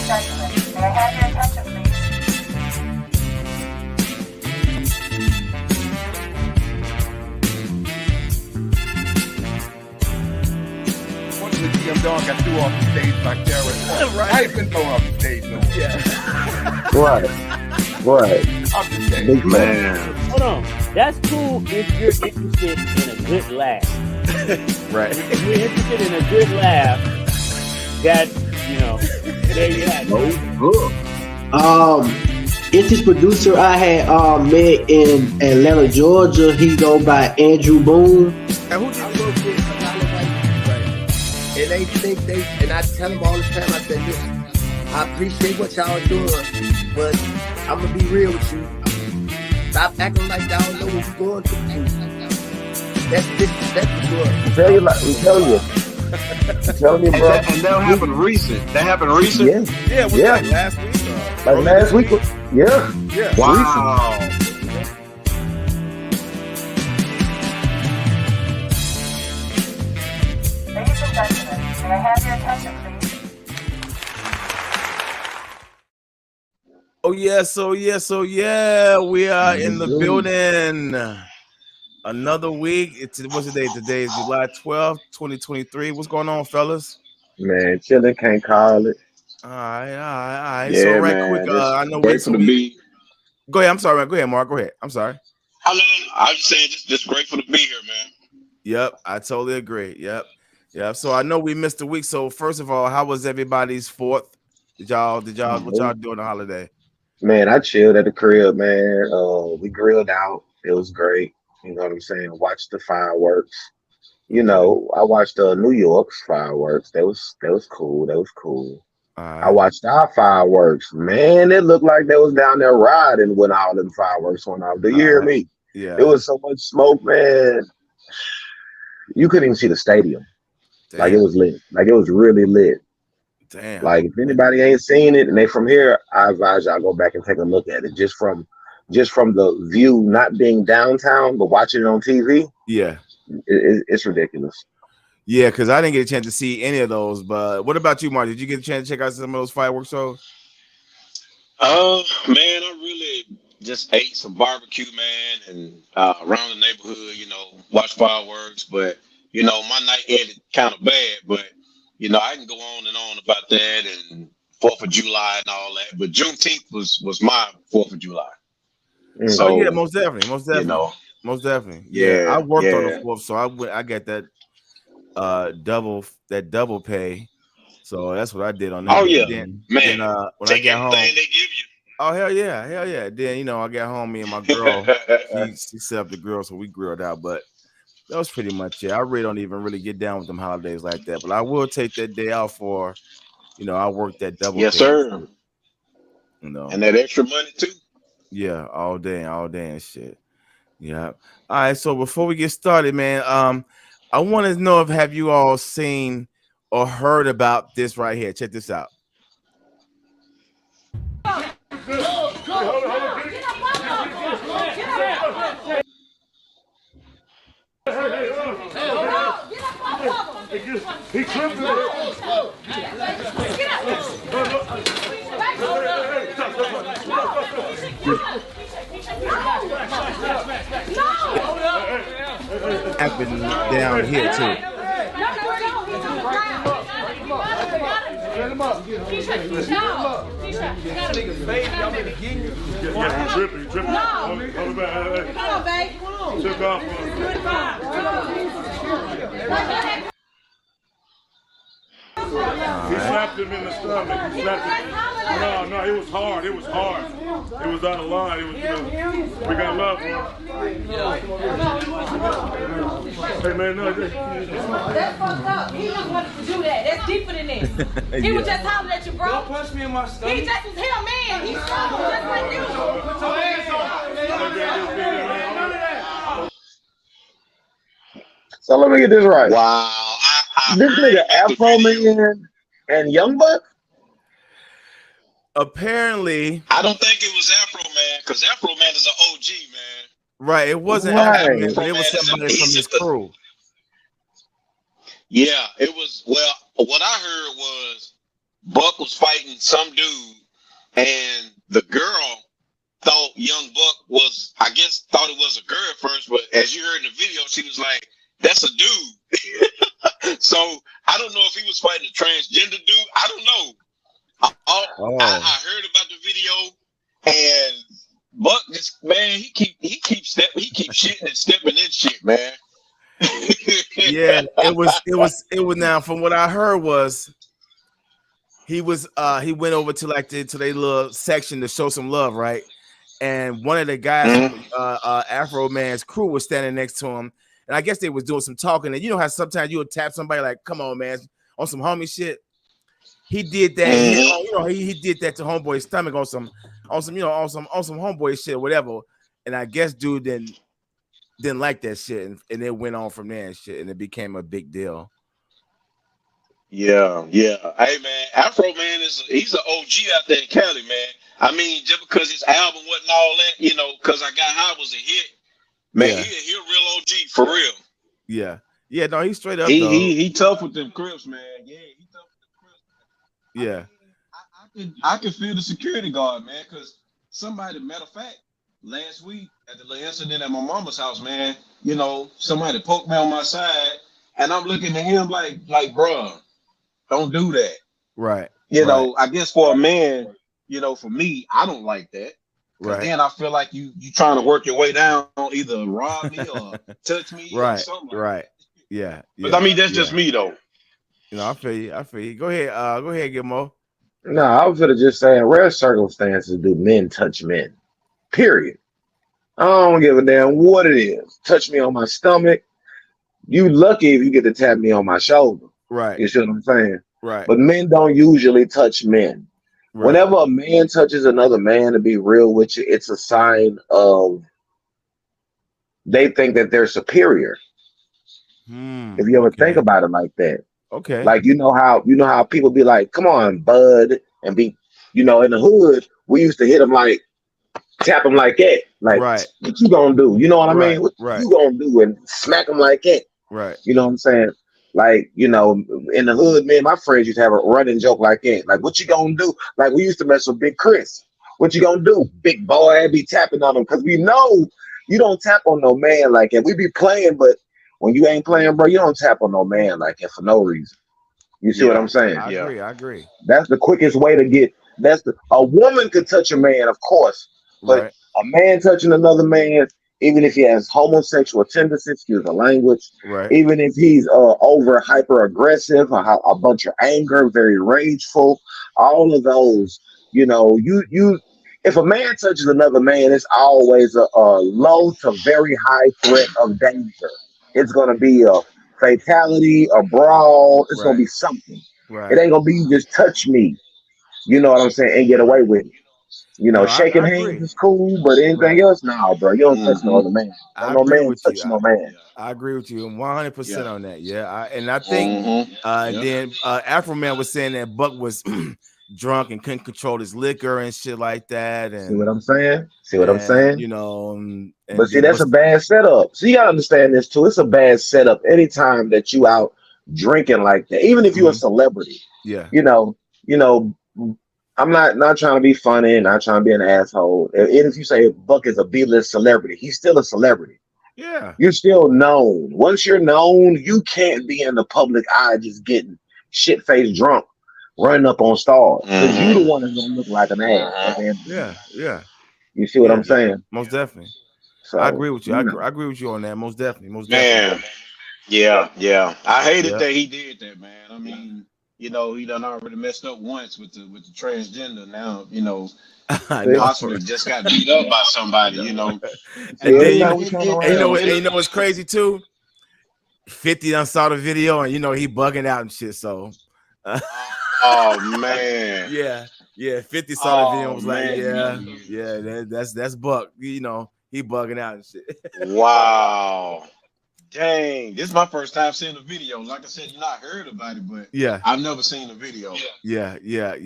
May I have your attention, please? The GM dog got threw off the stage by Karen. Right. I ain't been thrown off the stage no more. Yeah. Right. I'm just saying. Big man. Hold on. That's cool if you're interested in a good laugh. Right. If you're interested in a good laugh, that's, there you have it. It's this producer I had met in Atlanta, Georgia. He go by Andrew Boone. And who did you work with? And they think and I tell them all the time, I said, listen, I appreciate what y'all are doing, but I'm gonna be real with you. Stop acting like y'all know what we're going through. That's disrespectful to us. I'm telling you, bro. And that happened recent. That happened recent? Yeah, like last week? Like last week? Yeah. Wow. Ladies and gentlemen, may I have your attention, please? Oh yeah. We are in the building. Another week. What's the date? Today is July 12th, 2023. What's going on, fellas? Man, chilling, can't call it. All right. Yeah, so man, quick, I know grateful to be. Go ahead. I'm sorry, man. Go ahead, Mark. Go ahead. I'm sorry. I'm just saying, just grateful to be here, man. Yep, I totally agree. Yep. So I know we missed a week. So first of all, how was everybody's 4th? Did y'all what y'all do on the holiday? Man, I chilled at the crib, man. We grilled out. It was great. You know what I'm saying? Watched the fireworks. I watched New York's fireworks. That was cool. I watched our fireworks. Man, it looked like they was down there riding when all them fireworks went off. Do you hear me? Yeah. It was so much smoke, man. You couldn't even see the stadium. Damn. Like it was lit. Like it was really lit. Damn. Like if anybody ain't seen it and they from here, I advise y'all go back and take a look at it. Just from the view, not being downtown, but watching it on TV. Yeah. It's ridiculous. Yeah, because I didn't get a chance to see any of those. But what about you, Mark? Did you get a chance to check out some of those fireworks shows? Man, I really just ate some barbecue, man, and around the neighborhood, watch fireworks. But my night ended kind of bad. But I can go on and on about that and 4th of July and all that. But Juneteenth was my 4th of July. So yeah, most definitely. Most definitely. Yeah, I worked on the 4th, so I got that double pay. So that's what I did on that. Oh yeah, man. When I get home, they give you. Oh hell yeah. Then I got home, me and my girl, she set up the grill, so we grilled out. But that was pretty much it. I really don't even really get down with them holidays like that. But I will take that day out for, I work that double. Yes, pay, sir. And that extra money too. Yeah, all day and shit. Yeah. All right. So before we get started, man, I want to know have you all seen or heard about this right here? Check this out. He tripped it. Happened down here too. He slapped him in the stomach. He slapped him. No, it was hard. It was hard. It was on the line. It was, we got love for him. Hey, man, no. That's fucked up. He just wanted to do that. That's deeper than that. He was just hollering at you, bro. Don't punch me in my stomach. He just was him, man. He's strong, just like you. Put your hands on. So let me get this right. Wow. This nigga Afro Man and Young Buck? Apparently, I don't think it was Afro Man because Afro Man is an OG, man. Right, it wasn't Right. Afro Man, but it was somebody from his crew. Yeah, it was. Well, what I heard was Buck was fighting some dude, and the girl thought young Buck was, I guess, thought it was a girl at first, but as you heard in the video, she was like, "That's a dude." So I don't know if he was fighting a transgender dude. I don't know. I heard about the video, and Buck just, man, he keeps shitting and stepping in shit, man. Yeah, it was now from what I heard was he went over to like to their little section to show some love, right? And one of the guys from Afro Man's crew was standing next to him, and I guess they was doing some talking. And you know how sometimes you would tap somebody like, "Come on, man," on some homie shit. He did that. He did that to homeboy's stomach on some homeboy shit or whatever. And I guess dude didn't like that shit, and it went on from there and shit, and it became a big deal. Yeah. Hey man, Afro Man he's an OG out there in Cali, man. I mean, just because his album wasn't all that, you know, because I Got High was a hit, man. Yeah. He a real OG for real. Yeah. No, he's straight up. He tough with them Crips, man. Yeah, he tough with them Crips. Yeah. I can feel the security guard, man, because somebody, matter of fact, last week at the little incident at my mama's house, man, you know, somebody poked me on my side, and I'm looking at him like, bruh, don't do that. Right. You know, I guess for a man, you know, for me, I don't like that. Right. Then I feel like you trying to work your way down, either rob me or touch me or something. Right. Yeah. But I mean, that's just me though. You know, I feel you. Go ahead, Gilmo. No, I was gonna just say, in rare circumstances, do men touch men? Period. I don't give a damn what it is. Touch me on my stomach. You lucky if you get to tap me on my shoulder. Right. You see what I'm saying? Right. But men don't usually touch men. Right. Whenever a man touches another man, to be real with you, it's a sign of they think that they're superior. If you ever think about it like that. Okay. Like you know how people be like, "Come on, bud," and be, you know, in the hood, we used to hit them like, tap them like that. Like, what you gonna do? You know what I mean? What you gonna do? And smack them like that. Right. You know what I'm saying? Like, you know, in the hood, man, my friends used to have a running joke like that. Like, what you gonna do? Like, we used to mess with Big Chris. What you gonna do? Big boy, I be tapping on him because we know you don't tap on no man like that. We be playing, but when you ain't playing, bro, you don't tap on no man like that for no reason. You see what I'm saying? I agree. That's the quickest way to get. A woman could touch a man, of course, but a man touching another man, even if he has homosexual tendencies, excuse the language, even if he's over hyper aggressive, a bunch of anger, very rageful, all of those, you know, you if a man touches another man, it's always a low to very high threat of danger. It's gonna be a fatality, a brawl. It's gonna be something. It ain't gonna be you just touch me. You know what I'm saying, and get away with it. You know, shaking hands is cool, but anything else, nah, bro. You don't touch no other man. No man touch no man. I agree with you 100% on that. Yeah, I think then Afro Man was saying that Buck was drunk and couldn't control his liquor and shit like that. And see what I'm saying? You know, but see, that's a bad setup. So you gotta understand this too. It's a bad setup anytime that you out drinking like that, even if you're a celebrity. Yeah, you know. I'm not trying to be funny and not trying to be an asshole. And if you say Buck is a B-list celebrity, he's still a celebrity. Yeah. You're still known. Once you're known, you can't be in the public eye just getting shit-faced drunk, running up on stars. Because you're the one that's going to look like an ass. Yeah. You see what I'm saying? Most definitely. So, I agree with you. I agree with you on that. Most definitely. Man. Yeah. I hated that he did that, man. I mean, you know, he done already messed up once with the transgender. Now, you know, possibly just got beat up by somebody, you know. And then, you know what's crazy too? 50 done saw the video and you know he bugging out and shit. So oh man. Yeah. 50 saw the video and was like, that's Buck. You know, he bugging out and shit. Wow. Dang, this is my first time seeing the video. Like I said, you know, I heard about it, but I've never seen the video. Yeah.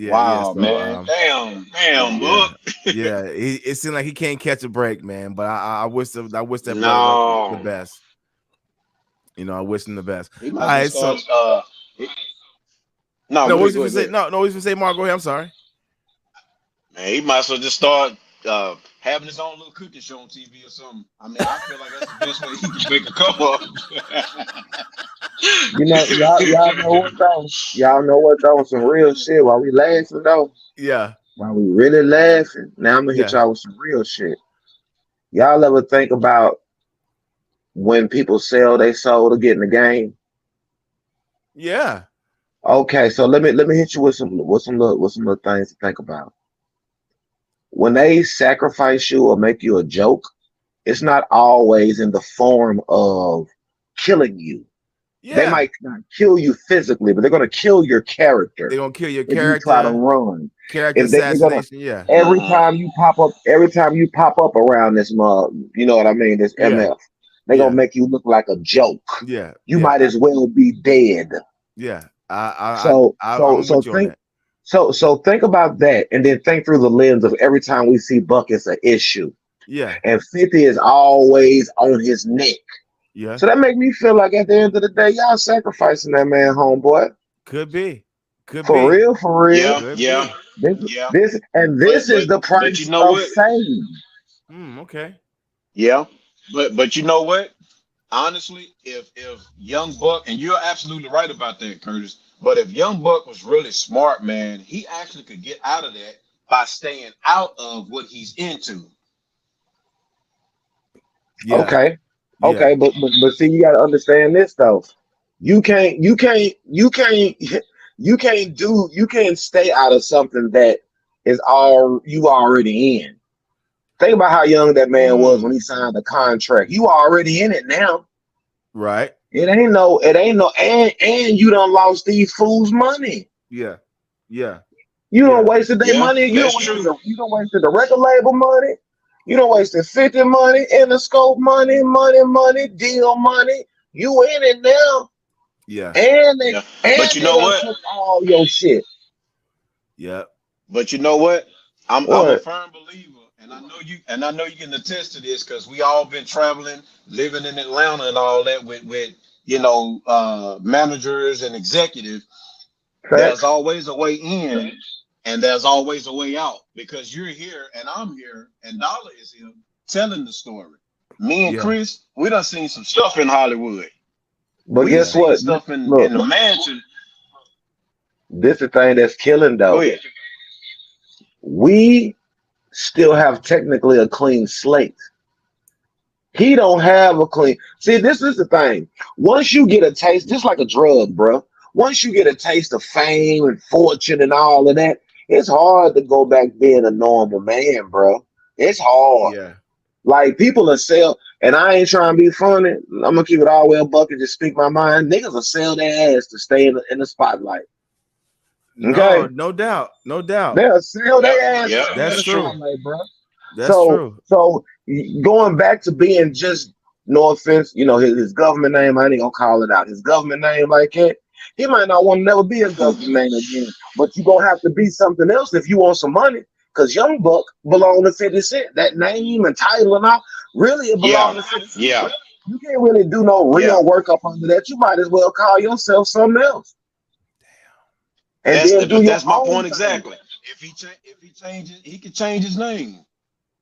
Wow, so, man. Damn, Buck. It seemed like he can't catch a break, man. But I wish that brother the best. You know, I wish him the best. All right, No, No, go what was ahead, you go say? ahead. No, what was you say, Mark? Go ahead. I'm sorry. Man, he might as well just start having his own little cooking show on TV or something. I mean, I feel like that's the best way he can make a come up. You know, y'all know what though? Y'all know what though? Some real shit. While we laughing though, Yeah. while we really laughing. Now I'm gonna hit Yeah. y'all with some real shit. Y'all ever think about when people sell their soul to get in the game? Yeah. Okay, so let me hit you with some little things to think about. When they sacrifice you or make you a joke, it's not always in the form of killing you. They Yeah. might not kill you physically, but they're gonna kill your character They're gonna kill your if you try to character. run. Character If they're gonna assassination. Yeah. every time you pop up around this mug, you know what I mean? This Yeah. MF, they're Yeah. gonna make you look like a joke. Yeah. You Yeah. might as well be dead. Yeah. So I'm with you on think that. so think about that and then think through the lens of every time we see Buck it's an issue. Yeah. And 50 is always on his neck. Yeah. So that make me feel like at the end of the day, y'all sacrificing that man, homeboy. Could be. Could For be. real, for real. Yeah, Could yeah, be. yeah. This is the But price you know of what? fame. Okay. Yeah, but you know what? Honestly, if Young Buck, and you're absolutely right about that, Curtis. But if Young Buck was really smart, man, he actually could get out of that by staying out of what he's into. Yeah. Okay. Yeah. Okay, but see, you gotta understand this though. You can't stay out of something that is all you already in. Think about how young that man was when he signed the contract. You already in it now. Right. It ain't no, and you done lost these fools' money. Yeah. Yeah. You Yeah. done wasted their Yeah, money. You that's done true. wasted the record label money. You done wasted 50 money, Interscope money, deal money. You in it now. Yeah. And they Yeah. and But you they know done what? took all your shit. Yeah. But you know what? I'm a What? firm believer, and I know you can attest to this because we all been traveling, living in Atlanta and all that with managers and executives. There's always a way in and there's always a way out because you're here and I'm here and Dollar is here telling the story. Me and Yeah. Chris, we done seen some stuff in Hollywood. But We guess seen what? stuff in Look, the mansion. this is the thing that's killing Go though. ahead. We still have technically a clean slate. He don't have a clean. See, this is the thing. Once you get a taste, just like a drug, bro. Once you get a taste of fame and fortune and all of that, it's hard to go back being a normal man, bro. It's hard. Yeah. Like people are sell, and I ain't trying to be funny. I'm gonna keep it all the way a buck and just speak my mind. Niggas will sell their ass to stay in the spotlight. Okay, No doubt. No doubt. they'll sell their ass. Yeah, to that's the true. spotlight, bro. That's true. So going back to being just, no offense, his government name, I ain't gonna call it out. His government name like that, he might not want to never be a government name again. But you gonna have to be something else if you want some money. Cause Young Buck belong to 50 Cent. That name and title and all, really it belongs to 50 Cent. Yeah. You can't really do no real work up under that. You might as well call yourself something else. And That's my point thing. exactly. If he changes, he can change his name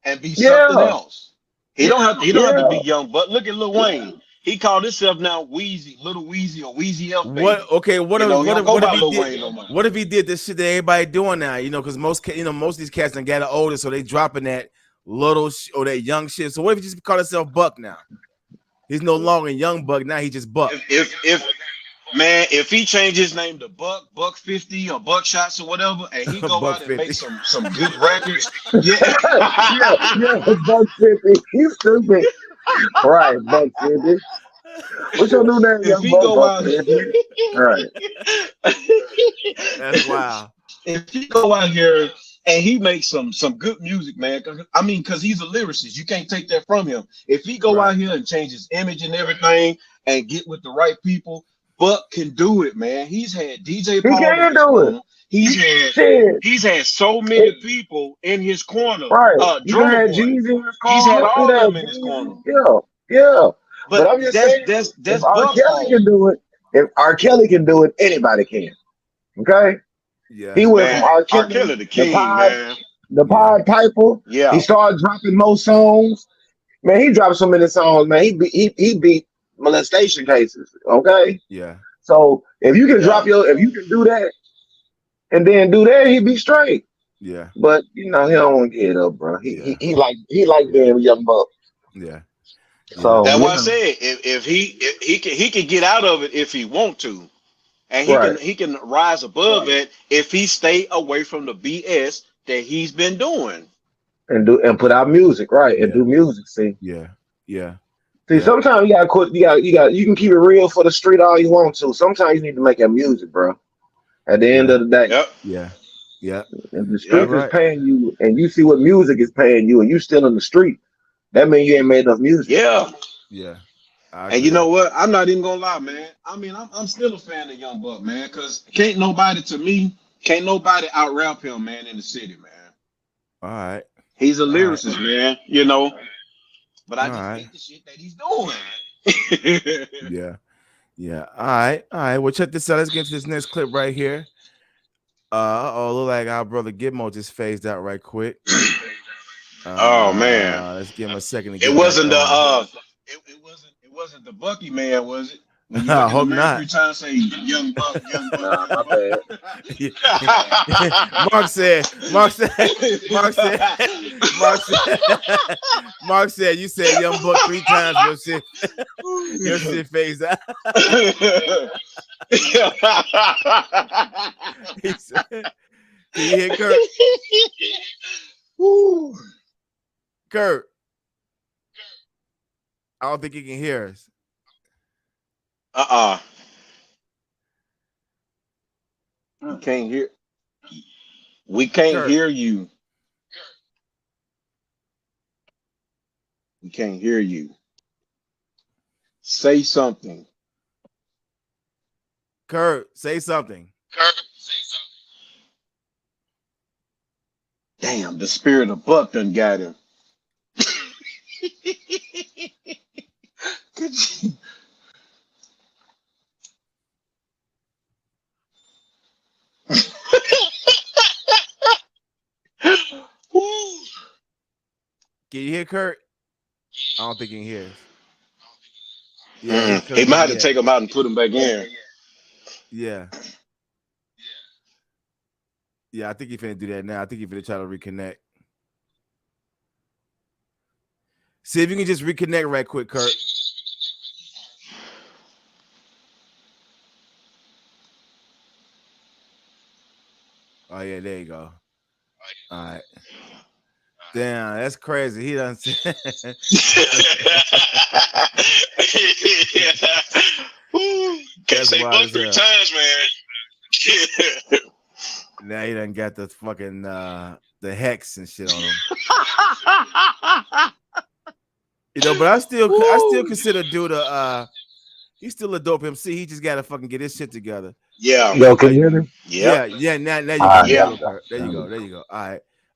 and be something else. He don't have to be Young Buck. Look at Lil Wayne. He called himself now Wheezy, Little Wheezy or Wheezy F. Baby. What? Okay. What You know, he don't go by if Lil he Wayne no more. did? What if he did this shit that everybody doing now? Because most of these cats done got older, so they dropping that little or that young shit. So what if he just call himself Buck now? He's no longer Young Buck. Now he just Buck. If he change his name to Buck 50 or Buck Shots or whatever, and he go out and make some good records, Buck 50. He's stupid. Right, Buck 50. What's your new name? If he go out, right. That's wild. If he go out here and he makes some good music, man. Because he's a lyricist, you can't take that from him. If he go out here and change his image and everything and get with the right people, Buck can do it, man. He's had DJ Paul. He can do it. He's had so many people in his corner. Right. He's had Jeezy in his corner. He's had all of them in his corner. Yeah. But I'm just saying, that's if R. Kelly can do it, anybody can. Okay, Yeah. he went Man, from R. R. Kelly, Kelly the king, man. the Pied Piper. Yeah. He started dropping more songs. Man, he dropped so many songs. Man, he beat molestation cases. Okay, Yeah. so if you can Yeah. if you can do that and then do that, he'd be straight. Yeah. But you know, he don't want to get up, bro. Yeah. He like being a young buck. Yeah. So That's you why I know, said if he can get out of it if he want to, and right. he can rise above it if he stay away from the BS that he's been doing. And put out music, right? And Yeah. do music. See, Yeah. Yeah. see. Sometimes you gotta quit. You can keep it real for the street all you want to. Sometimes you need to make that music, bro. At the end of the day, Yep. Yeah. Yeah. if the Yep. streets Right. is paying you, and you see what music is paying you, and you still in the street, that means you ain't made enough music. Yeah. Yeah. I And you agree. know what? I'm not even gonna lie, man. I mean, I'm still a fan of Young Buck, man, because can't nobody out rap him, man, in the city, man. All right. He's a All right. lyricist, man, you know. But I All just right. hate the shit that he's doing. Yeah. Yeah. All right. All right. Well, check this out. Let's get to this next clip right here. Look like our brother Gitmo just phased out right quick. Oh man. Let's give him a second to get It wasn't back the it wasn't the Bucky man, was it? When you I look at hope the man not. 3 times say Young Buck, Young Buck, Nah, Young my Buck. bad. Mark said, you said Young Buck 3 times. Your shit phased out. He said, can you hear Kurt? Woo. Kurt. I don't think he can hear us. We can't hear. We can't Kurt. hear you. We can't hear you. Say something. Kurt, say something. Damn, the spirit of Buck done got him. Could you? Woo. Can you hear Kurt? I don't think he can hear us. Yeah, He might have to take him out and put him back in. Yeah. Yeah, I think he's finna do that now. I think he's finna try to reconnect. See if you can just reconnect right quick, Kurt. Oh yeah, there you go. All right. Damn, that's crazy. He done said. Can't say Buck 3 times, man. Now he done got the fucking the hex and shit on him. You know, but I still consider dude he's still a dope MC. He just gotta fucking get his shit together. Yeah. Yo, can you hear me? Yeah. Yeah. Now you Ah, can. yeah. There you go.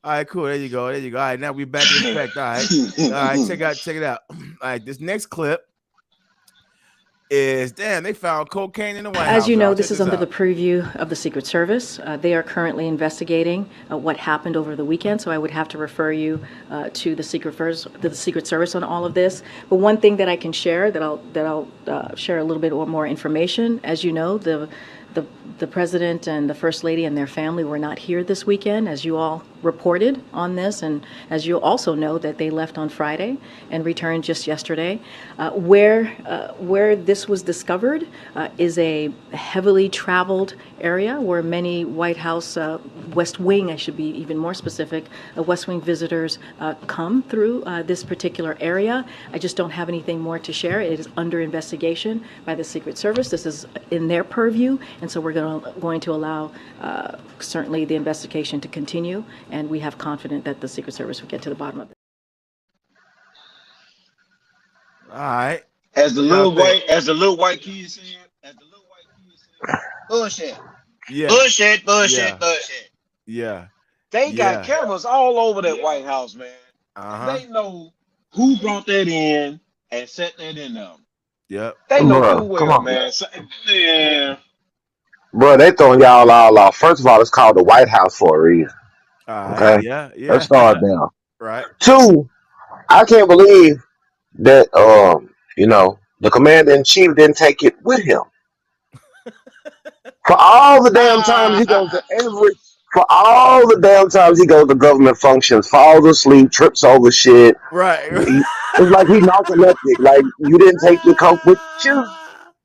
All right, cool. There you go. All right, now we back in effect. All right, check it out. All right, this next clip is they found cocaine in the White House. As you know, Y'all. this Check is under out. the purview of the Secret Service. They are currently investigating what happened over the weekend, so I would have to refer you to the Secret Service on all of this. But one thing that I can share, that I'll share a little bit more information. As you know, the president and the first lady and their family were not here this weekend, as you all reported on this, and as you also know that they left on Friday and returned just yesterday. Where this was discovered is a heavily traveled area where many White House, West Wing, I should be even more specific, West Wing visitors come through this particular area. I just don't have anything more to share. It is under investigation by the Secret Service. This is in their purview, and so we're going to allow certainly the investigation to continue, and we have confidence that the Secret Service will get to the bottom of it. All right. As the little white kid said, bullshit. Yeah. Bullshit. Yeah. They got cameras all over that White House, man. They know who brought that in and set that in there. Yep. They know Bruh, who come well, on. man. So, yeah. bro, they throwing y'all all off. First of all, it's called the White House for a reason. Okay, Yeah, let's yeah. start there. Right. Two, I can't believe that the commander in chief didn't take it with him. For all the damn times he goes to for all the damn times he goes to government functions, falls asleep, trips over shit. Right. It's like he narcoleptic. Like you didn't take your coke with you.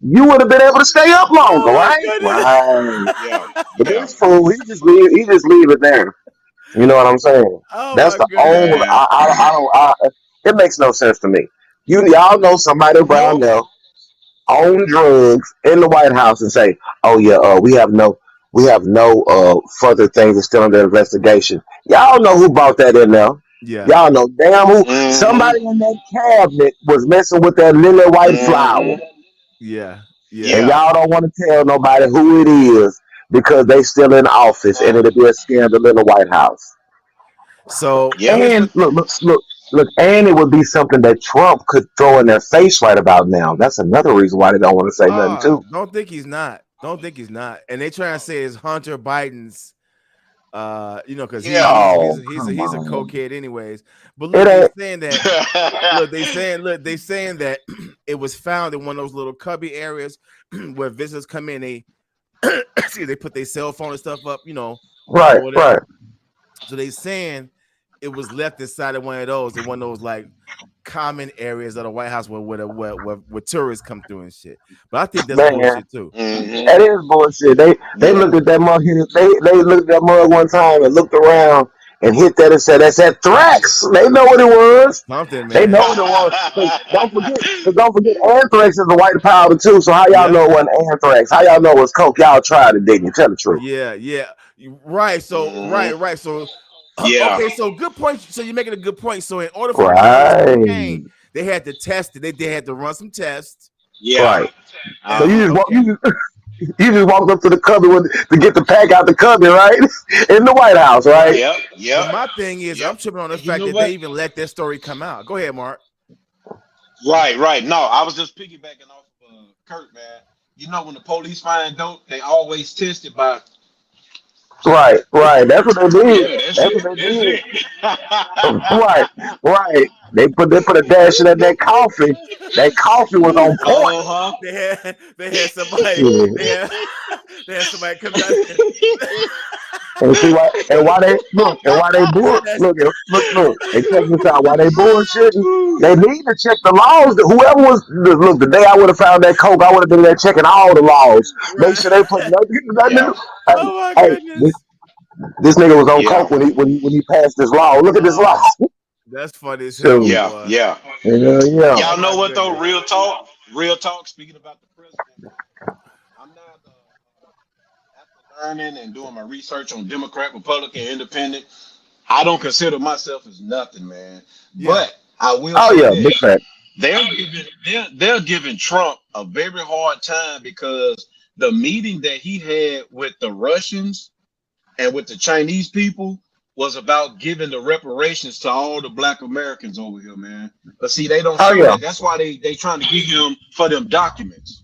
You would have been able to stay up longer, Oh my right? goodness. Right. Yeah, But yeah, this fool, he just leave it there. You know what I'm saying? Oh That's my the goodness. only. man. It makes no sense to me. Y'all know somebody around Nope. there on drugs in the White House and say, "Oh yeah, we have no further things that's still under investigation." Y'all know who brought that in there. Yeah. Y'all know damn who. Mhm. Somebody in that cabinet was messing with that lily white flower, Mhm. Yeah. and Yeah. y'all don't want to tell nobody who it is because they still in office, and it'll be a scandal in the White House. So Yeah. here's And the look, and it would be something that Trump could throw in their face right about now. That's another reason why they don't want to say nothing too. don't think he's not. Don't think he's not. And they trying to say it's Hunter Biden's because Yeah. Oh, he's come a on. cokehead anyways. But It look, they ain't. saying that they saying that it was found in one of those little cubby areas where visitors come in, they they put their cell phone and stuff up, Right, or whatever. right. So they saying it was left inside of one of those, like common areas of the White House where tourists come through and shit. But I think that's Man, bullshit too. Mhm. that is bullshit. They Yeah. looked at that mug. They looked at that mug one time and looked around and hit that and said, "That's that Thrax." They know what it was. Something, They man. know what it was. 'Cause don't forget, anthrax is a white powder too. So how y'all Yep. know it wasn't anthrax? How y'all know it was coke? Y'all tried it, didn't you? Tell the truth. Yeah. Right. So Mhm. right. So Yeah. okay. So good point. So you're making a good point. So in order for it to be Right, cocaine, they had to test it. They had to run some tests. Yeah. right. So And you just walk, okay. you just walked up to the cubby to get the pack out the cubby, right? In the White House, right? Yep. But Yep. my thing is, I'm Yep. tripping on the And you fact know that what? they even let that story come out. Go ahead, Mark. Right. No, I was just piggybacking off Kurt, man. You know, when the police find dope, they always test it by. Right. That's what they did. Yeah, that's That's it. what they That's did. it. Right. They put a dash in that coffee. That coffee was on point. Uh-huh. They had somebody. Shit. They had somebody come down there. And see why they look and why they bull look. And check this out. Why they bullshitting? They need to check the laws. Whoever was look, the day I would have found that coke, I would have been there checking all the laws. Make Right. sure they put nothing. Yeah. Oh my Hey, goodness. this nigga was on Yeah. coke when he passed this law. Look at this law. That's funny as hell, So Yeah. boy. Yeah. yeah. Y'all know my what though? goodness. Real talk. Speaking about the president, I'm not after learning and doing my research on Democrat, Republican, Independent. I don't consider myself as nothing, man. Yeah. But I will Oh say yeah, this: big fact. they're giving Trump a very hard time because the meeting that he had with the Russians and with the Chinese people was about giving the reparations to all the Black Americans over here, man. But see, they don't Oh show yeah. that. That's why they trying to get him for them documents,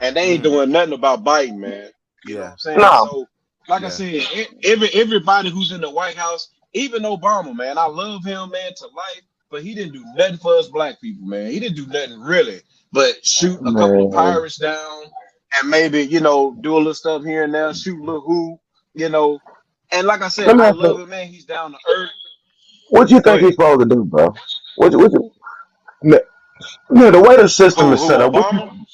and they ain't doing nothing about Biden, man. You know what Yeah. I'm saying? No. So, like I Yeah. said, everybody who's in the White House, even Obama, man, I love him, man, to life. But he didn't do nothing for us black people, man. He didn't do nothing really, but shoot a couple of Man. pirates down, and maybe do a little stuff here and there, shoot a little who. And like I said, Let me I ask love you, him, man. He's down to earth. what you Go think he's ahead. supposed to do, bro? What you the way the system is Who set up, Obama?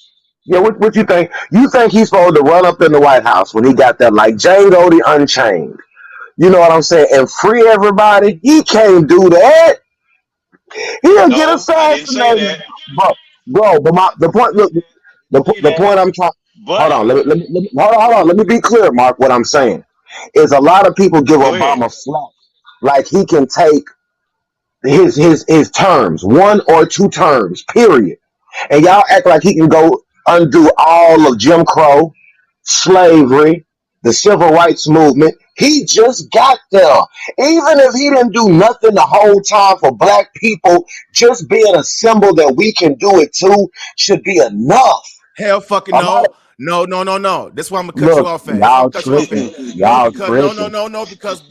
what you think? You think he's supposed to run up in the White House when he got that like Django the Unchained? You know what I'm saying? And free everybody? He can't do that. He'll get No, I didn't say assassinated, that. bro. But the point, look, the point I'm trying. Hold But on, let me hold on. Let me be clear, Mark. What I'm saying is a lot of people give go ahead. Obama flack, like he can take his terms, 1 or 2 terms, period. And y'all act like he can go undo all of Jim Crow, slavery, the civil rights movement. He just got there. Even if he didn't do nothing the whole time for black people, just being a symbol that we can do it too should be enough. Hell fucking A lot no. of No. That's why I'm gonna cut you Look, off at. I'm y'all gonna cut you off tripping. at. Y'all Because tripping. no, because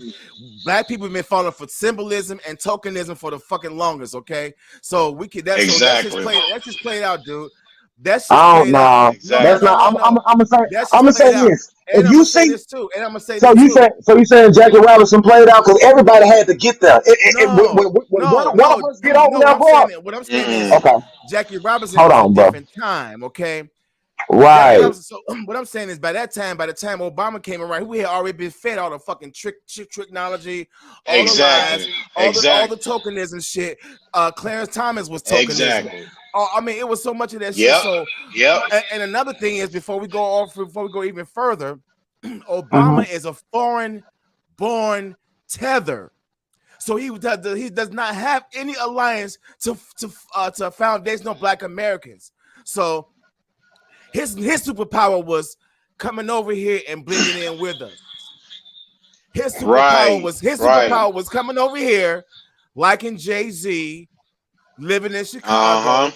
black people have been falling for symbolism and tokenism for the fucking longest. Okay, so we can that's Exactly. that's just played out, dude. That's just I don't played out. know. Exactly. That's not. I'm gonna say. That's I'm just gonna say played out. this. And If I'm you gonna say see, this too. And I'm gonna say so this you too. saying Jackie Robinson played out because everybody had to get there. When one of us get over there, bro. What I'm saying is Okay, Jackie Robinson hold was a on, bro. different time. Okay. Jackie Right. Robinson. So what I'm saying is, by the time Obama came around, we had already been fed all the fucking technology, all Exactly. the lies, all Exactly. the tokenism shit. Clarence Thomas was tokenism. Exactly. I mean, it was so much of that shit. Yep. So, Yep. and another thing is, before we go even further, Obama is a foreign-born tether. So he does not have any alliance to foundational Black Americans. So his superpower was coming over here and blending in with us. His superpower was coming over here, liking Jay-Z, living in Chicago.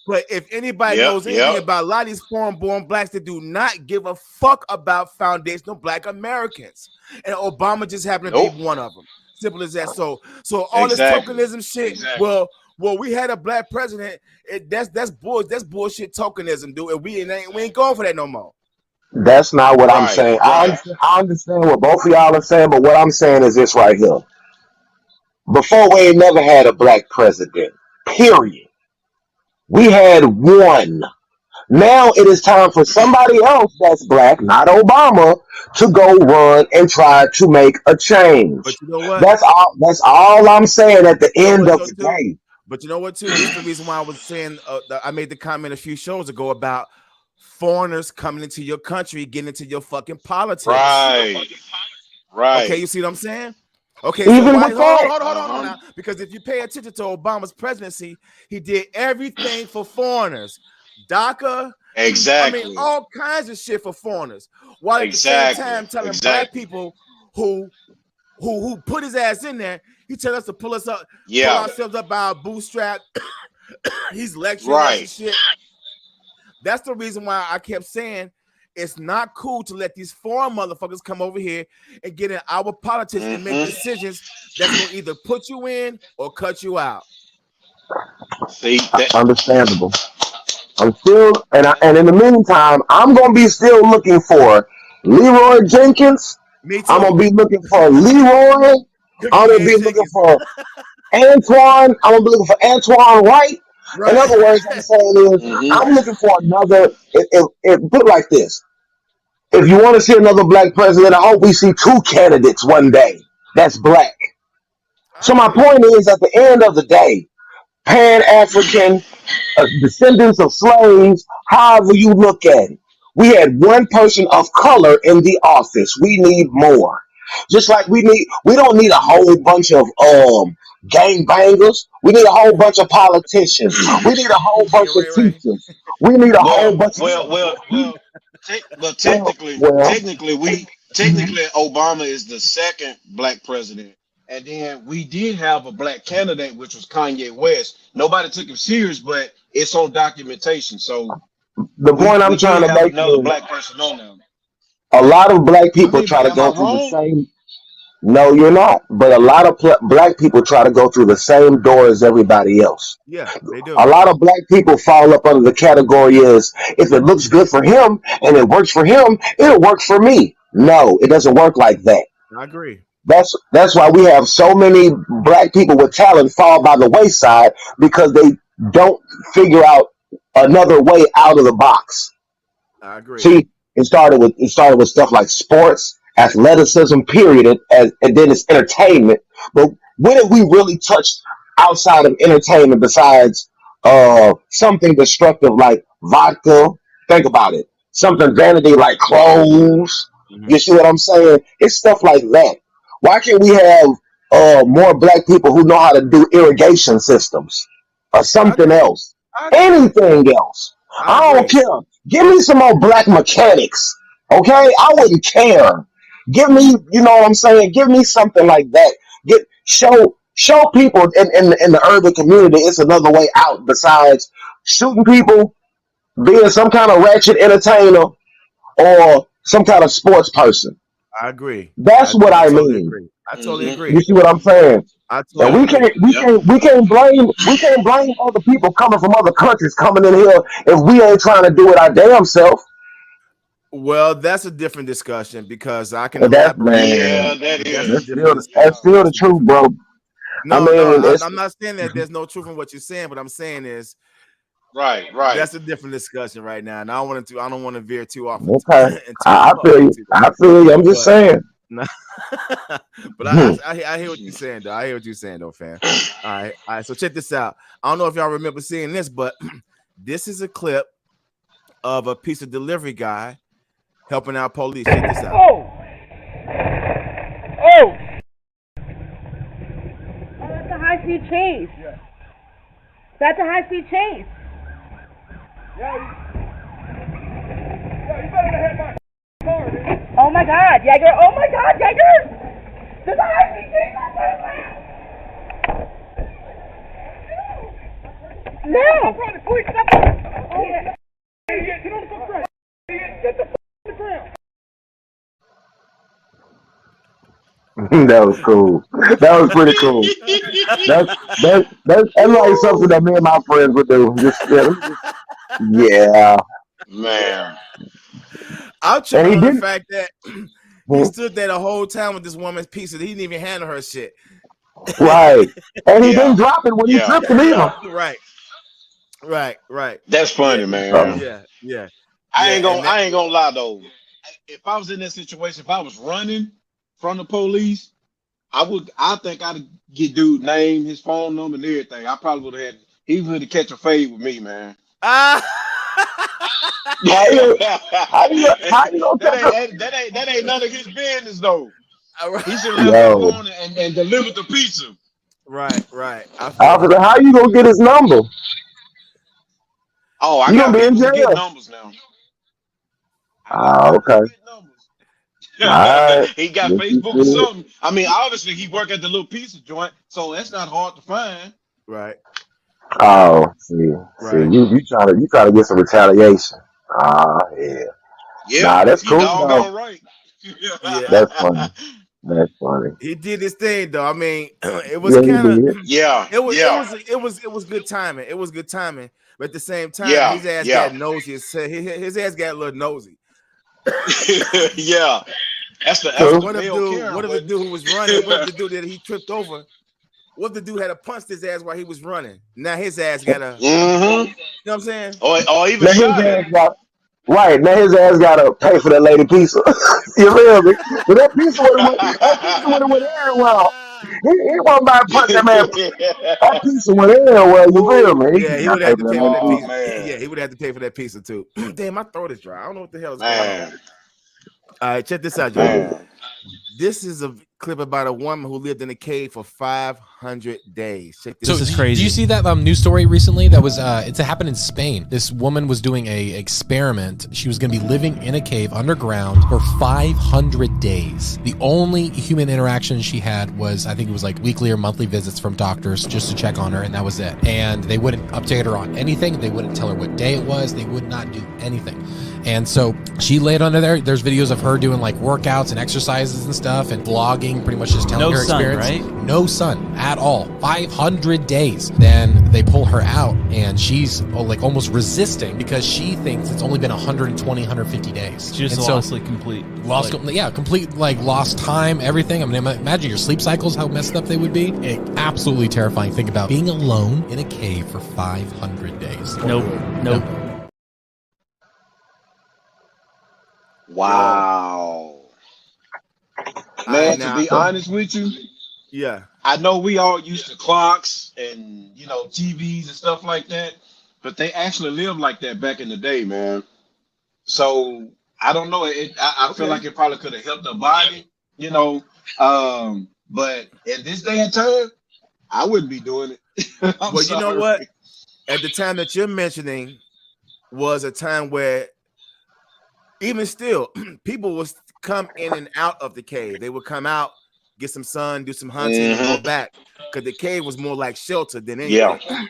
But if anybody knows anything about a lot of these foreign-born blacks that do not give a fuck about foundational Black Americans, and Obama just happened to be one of them. Simple as that. So all this tokenism shit. Exactly. Well, we had a Black president. That's bullshit tokenism, dude. And we ain't going for that no more. That's not what I'm saying. I understand what both of y'all are saying, but what I'm saying is this right here. Before, we ain't never had a Black president. Period. We had one. Now it is time for somebody else that's Black, not Obama, to go run and try to make a change. But you know what? That's all I'm saying at the end of the day. But you know what, too? This is the reason why I was saying I made the comment a few shows ago about foreigners coming into your country, getting into your fucking politics. Right. Okay, you see what I'm saying? Okay, even so hold on now. Because if you pay attention to Obama's presidency, he did everything for foreigners. DACA, Exactly. I mean, all kinds of shit for foreigners. While at the same time telling Black people who put his ass in there, he tell us to pull ourselves up by our bootstrap. He's lecturing us and shit. That's the reason why I kept saying it's not cool to let these foreign motherfuckers come over here and get in our politics and make decisions that's gonna either put you in or cut you out. See, understandable. I'm still, and in the meantime, I'm gonna be still looking for Leroy Jenkins. Me too. I'm gonna be looking for Leroy. I'm gonna be looking for Antoine. I'm gonna be looking for Antoine White. Right. In other words, I'm saying is, I'm looking for another. Put it like this: if you want to see another Black president, I hope we see two candidates one day that's Black. So my point is, at the end of the day, Pan-African, descendants of slaves, however you look at it, we had one person of color in the office. We need more. Just like we don't need a whole bunch of gangbangers. We need a whole bunch of politicians. We need a whole bunch of teachers. We need a whole bunch technically, Obama is the second Black president. And then we did have a Black candidate, which was Kanye West. Nobody took him serious, but it's on documentation. So the point I'm trying to make another is Black person on them. a lot of Black people try to go through the same. No, you're not. But a lot of Black people try to go through the same door as everybody else. Yeah, they do. A lot of Black people fall up under the category is if it looks good for him and it works for him, it'll work for me. No, it doesn't work like that. I agree. That's why we have so many Black people with talent fall by the wayside because they don't figure out another way out of the box. I agree. See, it started with stuff like sports, athleticism, period, and then it's entertainment. But when have we really touched outside of entertainment besides something destructive like vodka? Think about it. Something vanity like clothes. You see what I'm saying? It's stuff like that. Why can't we have more Black people who know how to do irrigation systems or something else? Anything else? I don't care. Give me some more Black mechanics. Okay? I wouldn't care. Give me, you know what I'm saying? Give me something like that. Show people in the urban community it's another way out besides shooting people, being some kind of ratchet entertainer, or some kind of sports person. I agree. That's what I totally mean. agree. I totally agree. You see what I'm saying? I And totally we agree. can't blame other people coming from other countries coming in here if we ain't trying to do it our damn self. Well, that's a different discussion because I can And that's elaborate. Yeah, man, that That's a is. that's different still the discussion. truth, bro. No, mean, it's I'm not saying that there's no truth in what you're saying. What I'm saying is Right. that's a different discussion right now, and I don't want to veer too off okay. into I feel you. I feel you. I'm just But- saying. No. But I hear what you're saying, though. I hear what you're saying, though, fam. All right. So check this out. I don't know if y'all remember seeing this, but this is a clip of a pizza delivery guy helping out police. Check this out. Oh, That's a high-speed chase. That's a high-speed chase. Oh my God, Jäger! Oh my God, Jäger! There's a high-speed chase on that land. No. That was cool. That was pretty cool. That's like something that me and my friends would do. Yeah. Man. I'm tripping he on the didn't- fact that he stood there the whole time with this woman's pizza. He didn't even handle her shit. Right. And he Yeah. didn't drop it when he Yeah. tripped him either. Right. That's funny, man. Yeah. I ain't and gonna lie though. If I was in that situation, if I was running from the police, I think I'd get dude name, his phone number, and everything. I probably would have had. He would have catch a fade with me, man. Ah. How you gonna that ain't none of his business though. He should have left Yo. the phone and delivered the pizza. Right. Officer, how you gonna get his number? Oh, I You got gonna be in people to get jail. numbers now. Ah, okay. Alright. He got Yes, you Facebook or did. something. I mean, obviously he worked at the little pizza joint, so that's not hard to find. Right. Oh, see, Right. you try to get some retaliation. Ah, yeah. Yeah, Nah, that's you cool, doggone though. right. Yeah. That's funny. That's funny. He did his thing though. I mean, it was Yeah, he kind of did. Yeah, it was good timing. It was good timing, but at the same time, Yeah, his ass yeah. got nosy. His ass got a little nosy. Yeah. That's the What if the dude who was running? What if the dude that he tripped over? What if the dude had to punch his ass while he was running? Now his ass got a. You know what I'm saying? Or even Now his shot ass him. got right. Now his ass gotta pay for that lady pizza. You feel me? But that pizza would have went everywhere. He wasn't about to punch that man. That pizza went everywhere. You feel me? Yeah, he gotta would have to for pay for that lady pizza. man. Yeah, he would have to pay for that pizza too. Damn, my throat is dry. I don't know what the hell is going on. Man, All right, check this out, y'all. man. This is a clip about a woman who lived in a cave for 500 days. Check this So out. This is do crazy. you see that news story recently? That was it happened in Spain. This woman was doing a experiment. She was going to be living in a cave underground for 500 days. The only human interaction she had was, I think it was like weekly or monthly visits from doctors just to check on her, and that was it. And they wouldn't update her on anything. They wouldn't tell her what day it was. They would not do anything. And so she laid under there. There's videos of her doing like workouts and exercises and stuff and vlogging, pretty much just telling No her sun, experience. right? No sun at all. 500 days. Then they pull her out and she's like almost resisting because she thinks it's only been 120, 150 days. She just And lost like complete. lost, complete like lost time, everything. I mean, imagine your sleep cycles, how messed up they would be. Absolutely terrifying. Think about being alone in a cave for 500 days. Nope. Wow. Man, Now- to be honest with you, Yeah. I know we all used to clocks and TVs and stuff like that, but they actually lived like that back in the day, man. So I don't know. I feel like it probably could have helped the body, but in this day and time, I wouldn't be doing it. I'm Well, you know sorry. what? At the time that you're mentioning was a time where even still people would come in and out of the cave. They would come out, get some sun, do some hunting, and go back because the cave was more like shelter than anything. Yeah.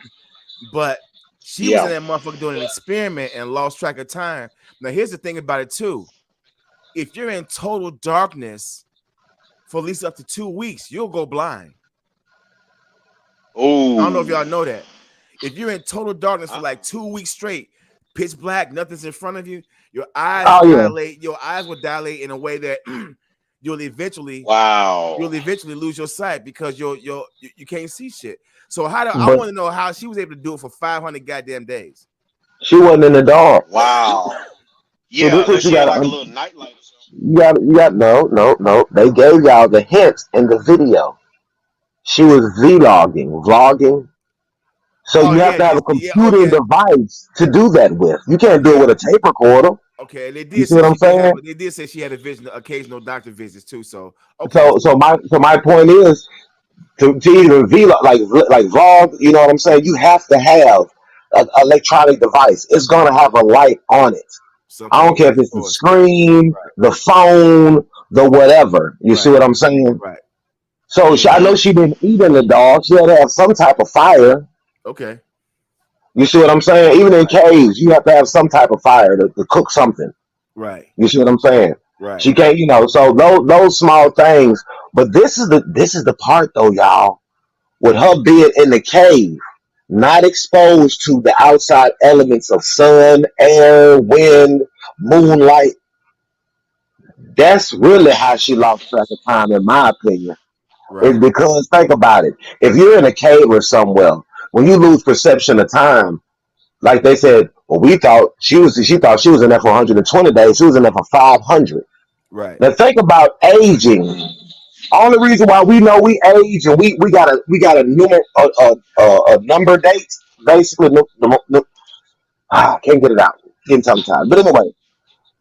But she was in that motherfucker doing an experiment and lost track of time. Now, here's the thing about it too. if you're in total darkness for at least up to 2 weeks, you'll go blind. Oh, I don't know if y'all know that. If you're in total darkness for like 2 weeks straight, pitch black, nothing's in front of you, your eyes dilate. Your eyes will dilate in a way that you'll eventually lose your sight because you can't see shit. So I want to know how she was able to do it for 500 goddamn days. She wasn't in the dark. Wow. Yeah, So this she you had got like a little nightlight or something. you got no. They gave y'all the hints in the video. She was vlogging. So you have to have a computer device to do that with. You can't do it with a tape recorder. Okay, they did. You see what I'm saying? They did say she had occasional doctor visits too. So So my point is to either vlog like vlog. You know what I'm saying? You have to have an electronic device. It's gonna have a light on it. I don't care if it's the screen, the phone, the whatever. You see what I'm saying? Right. So I know she didn't eat in the dark. She had to have some type of fire. Okay. You see what I'm saying? Even in caves, you have to have some type of fire to cook something. Right. You see what I'm saying? Right. She can't, so those small things. But this is the part though, y'all, with her being in the cave, not exposed to the outside elements of sun, air, wind, moonlight. That's really how she lost track of time, in my opinion. It's because, think about it. If you're in a cave or somewhere, when you lose perception of time, like they said, well, she thought she was in there for 120 days. She was in there for 500. Right. Now think about aging. Only reason why we know we age and we got a number date, basically. I can't get it out. Getting tongue-tied. But anyway,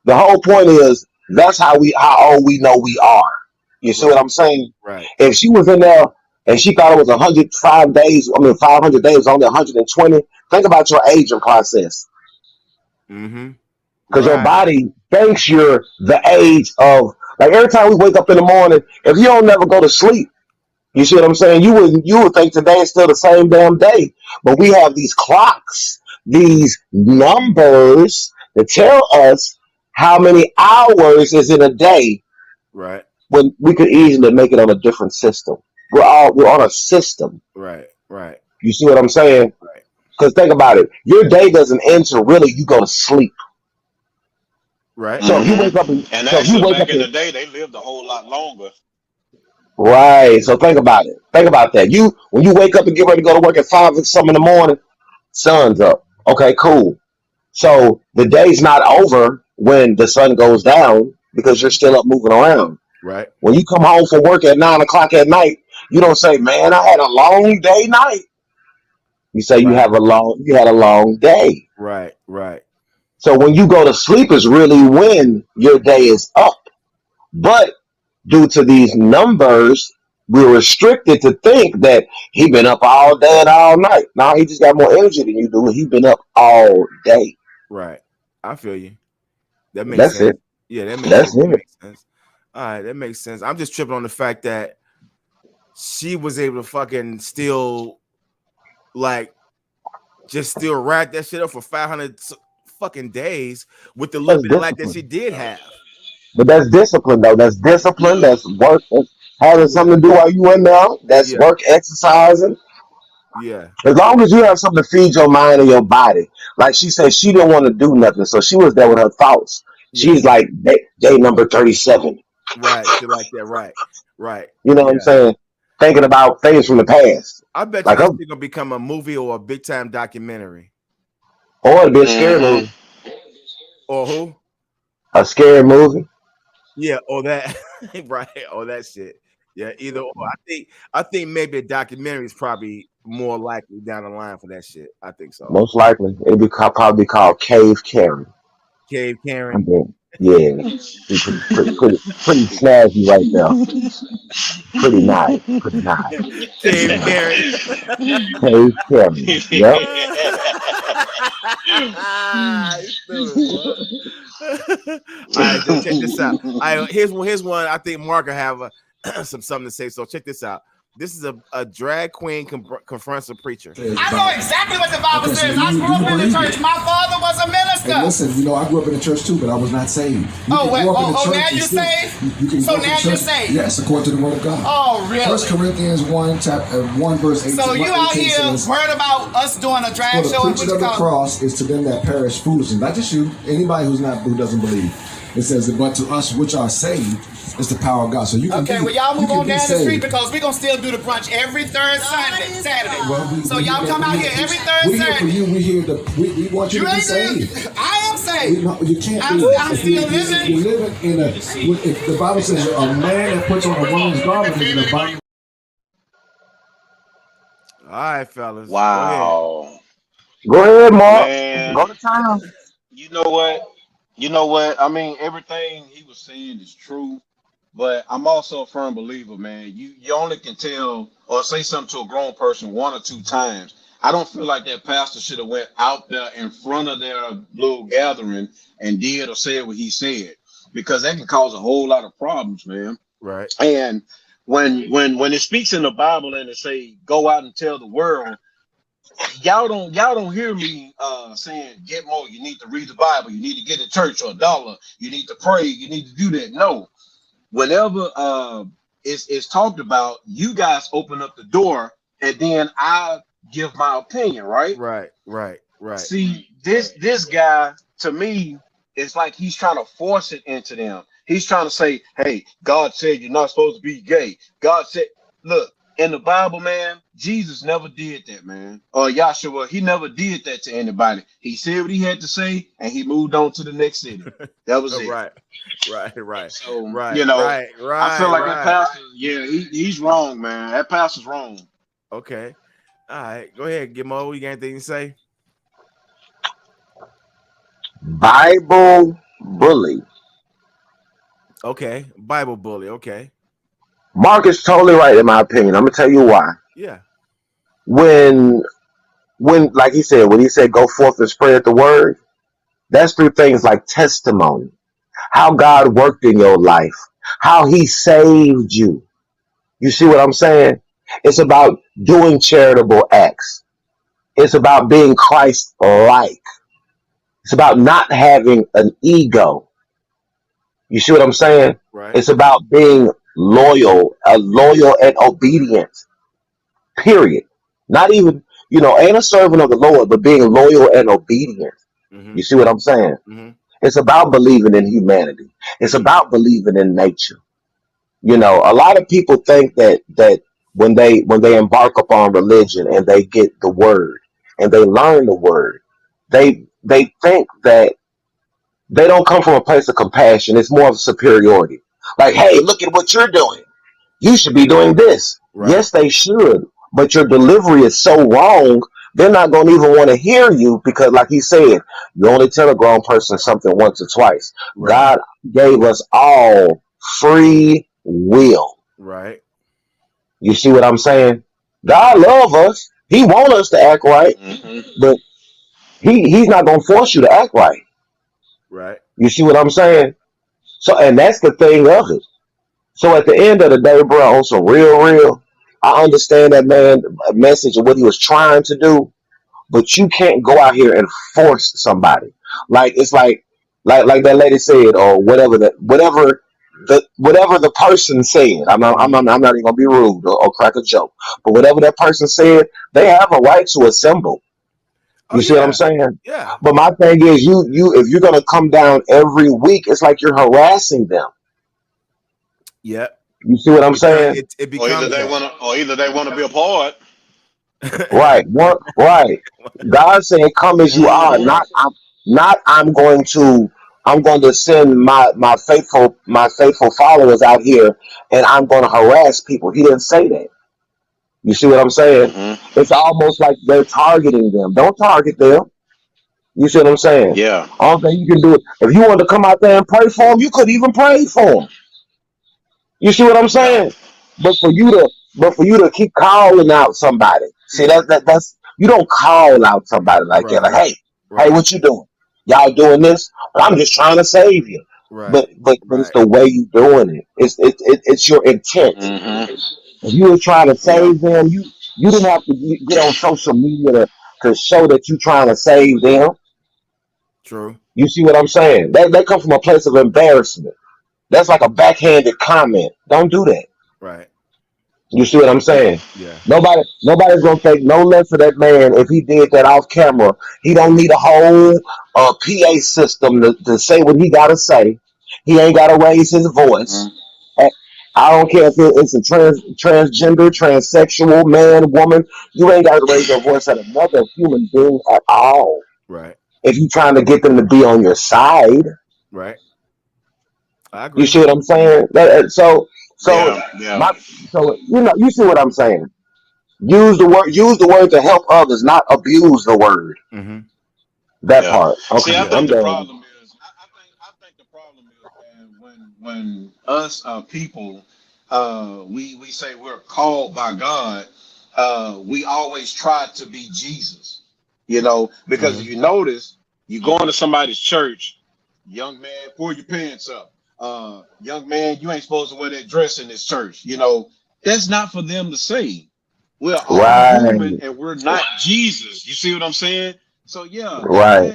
the whole point is that's how old we know we are. You see what I'm saying? Right. If she was in there and she thought it was 105 days, 500 days, only 120, think about your aging process. Mm-hmm. Because your body thinks you're the age of, like every time we wake up in the morning, if you don't never go to sleep, you see what I'm saying? You would think today is still the same damn day. But we have these clocks, these numbers that tell us how many hours is in a day. Right. When we could easily make it on a different system. We're on a system. Right. You see what I'm saying? Right. Because think about it. Your day doesn't end till really you go to sleep. Right. So if you wake up back in the day, they lived a whole lot longer. Right. So think about it. Think about that. When you wake up and get ready to go to work at 5 or something in the morning, sun's up. Okay, cool. So the day's not over when the sun goes down because you're still up moving around. Right. When you come home from work at 9 o'clock at night, you don't say, "Man, I had a long day night." You say you had a long day. Right. So when you go to sleep is really when your day is up. But due to these numbers, we're restricted to think that he been up all day and all night. Now he just got more energy than you do. He been up all day. Right. I feel you. That makes sense. It. Yeah, that makes sense. All right, that makes sense. I'm just tripping on the fact that she was able to fucking still rack that shit up for 500 fucking days with the little bit of light that she did have. But that's discipline, though. That's discipline. That's work. That's having something to do while you in there. That's work, exercising. Yeah. As long as you have something to feed your mind and your body. Like she said, she didn't want to do nothing, so she was there with her thoughts. She's like day number 37. Right, shit like that. Right. You know what I'm saying? Thinking about things from the past. I bet you this is gonna become a movie or a big time documentary. Or it'd be a scary movie. Or who? A scary movie. Yeah, or that right, or that shit. Yeah, either or. I think maybe a documentary is probably more likely down the line for that shit. I think so. Most likely, it'd be probably called Cave Karen. Cave Karen. Yeah, pretty snazzy right now. Pretty nice. Cave Karen. Cave Karen. Yep. All right, check this out. Here's one. I think Mark will have something to say. So check this out. This is a drag queen confronts a preacher. I know exactly what the Bible says. I grew up in the church. My father was a minister. Hey, listen, I grew up in the church too, but I was not saved. Now you're saved? So now you're saved? Yes, according to the word of God. Oh, really? 1 Corinthians 1 verse 18. So you out here worried about us doing a drag show? The preaching of the cross is to them that perish foolishness. Not just you, anybody who doesn't believe. It says, but to us which are saved, it's the power of God. So you can y'all move on down the street because we're going to still do the brunch every third Saturday. So y'all come out here every third Saturday. We want you to be saved. I am saved. You can't be. I'm still living. You're living in if the Bible says a man that puts on a woman's garment is in the Bible. All right, fellas. Wow. Go ahead, Mark. Man. Go to town. You know what? I mean, everything he was saying is true, but I'm also a firm believer, man. You only can tell or say something to a grown person one or two times. I don't feel like that pastor should have went out there in front of their little gathering and did or said what he said, because that can cause a whole lot of problems, man. Right. And when it speaks in the Bible and it say go out and tell the world, y'all don't hear me saying get more. You need to read the Bible. You need to get in church or $1. You need to pray. You need to do that. No, whenever it's talked about, you guys open up the door and then I give my opinion. Right. See, this guy, to me, it's like he's trying to force it into them. He's trying to say, hey, God said you're not supposed to be gay. God said, look. In the Bible, man, Jesus never did that, man. Or Yahshua, he never did that to anybody. He said what he had to say, and he moved on to the next city. That was it. Right. So, right. I feel like that pastor, he's wrong, man. That pastor's wrong. Okay. All right. Go ahead, Gizmo. You got anything to say? Bible bully. Okay. Bible bully. Okay. Mark is totally right, in my opinion. I'm gonna tell you why. Yeah. When like he said, when he said go forth and spread the word, that's through things like testimony, how God worked in your life, how he saved you. You see what I'm saying? It's about doing charitable acts. It's about being Christ-like. It's about not having an ego. You see what I'm saying? Right. It's about being loyal and obedient. Period. Not even, ain't a servant of the Lord, but being loyal and obedient. Mm-hmm. You see what I'm saying? Mm-hmm. It's about believing in humanity. It's about believing in nature. A lot of people think that when they embark upon religion and they get the word and they learn the word, they think that they don't come from a place of compassion. It's more of superiority. Like, hey, look at what you're doing. You should be doing this. Right. Yes, they should. But your delivery is so wrong, they're not going to even want to hear you because, like he said, you only tell a grown person something once or twice. Right. God gave us all free will. Right. You see what I'm saying? God loves us. He wants us to act right, but he's not going to force you to act right. Right. You see what I'm saying? So, and that's the thing of it. So at the end of the day, bro, on some real, I understand that man message of what he was trying to do, but you can't go out here and force somebody. Like it's like that lady said, or whatever the person said. I'm not even gonna be rude or crack a joke, but whatever that person said, they have a right to assemble. You see what I'm saying? Yeah. But my thing is, you if you're gonna come down every week, it's like you're harassing them. Yeah. You see what I'm saying? It becomes either they want to be a part. Right. Right. God saying, "Come as you are." I'm going to send my faithful followers out here, and I'm going to harass people. He didn't say that. You see what I'm saying? Mm-hmm. It's almost like they're targeting them. Don't target them. You see what I'm saying? Yeah. All thing you can do, if you want to come out there and pray for them, you could even pray for them. You see what I'm saying? But for you to keep calling out somebody, see that's you don't call out somebody like that. Like, hey, what you doing? Y'all doing this? I'm just trying to save you. Right. But it's the way you doing it. It's your intent. Mm-hmm. If you was trying to save them, you didn't have to get on social media to show that you trying to save them. True. You see what I'm saying? They come from a place of embarrassment. That's like a backhanded comment. Don't do that. Right. You see what I'm saying? Yeah. Nobody's gonna think no less of that man if he did that off camera. He don't need a whole PA system to say what he gotta say. He ain't gotta raise his voice. I don't care if it's a transgender, transsexual, man, woman. You ain't gotta raise your voice at another human being at all. Right. If you're trying to get them to be on your side. Right. I agree. You see what I'm saying? So Yeah. you see what I'm saying. Use the word to help others, not abuse the word. Mm-hmm. That Yeah. part. Okay, See, I I'm think the done. problem is, I think the problem is, man, when us people, we say we're called by God, we always try to be Jesus, because if you notice, you go into somebody's church, young man, pull your pants up. Young man, you ain't supposed to wear that dress in this church. That's not for them to say. We're all human and we're not Jesus. You see what I'm saying? So yeah,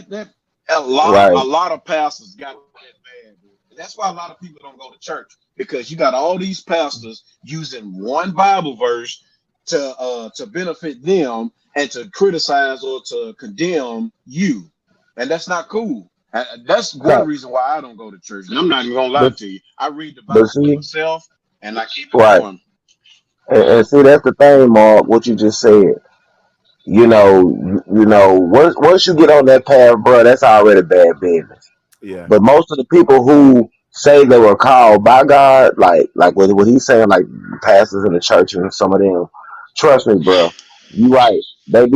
that a lot of pastors got that bad. And that's why a lot of people don't go to church, because you got all these pastors using one Bible verse to benefit them and to criticize or to condemn you, and that's not cool. That's one reason why I don't go to church. And I'm not even gonna lie to you. I read the Bible for myself and I keep it going. And see, that's the thing, Mark. What you just said. Once you get on that path, bro, that's already bad business. Yeah. But most of the people who say they were called by God, like what he's saying, like pastors in the church and some of them, trust me, bro, you right. They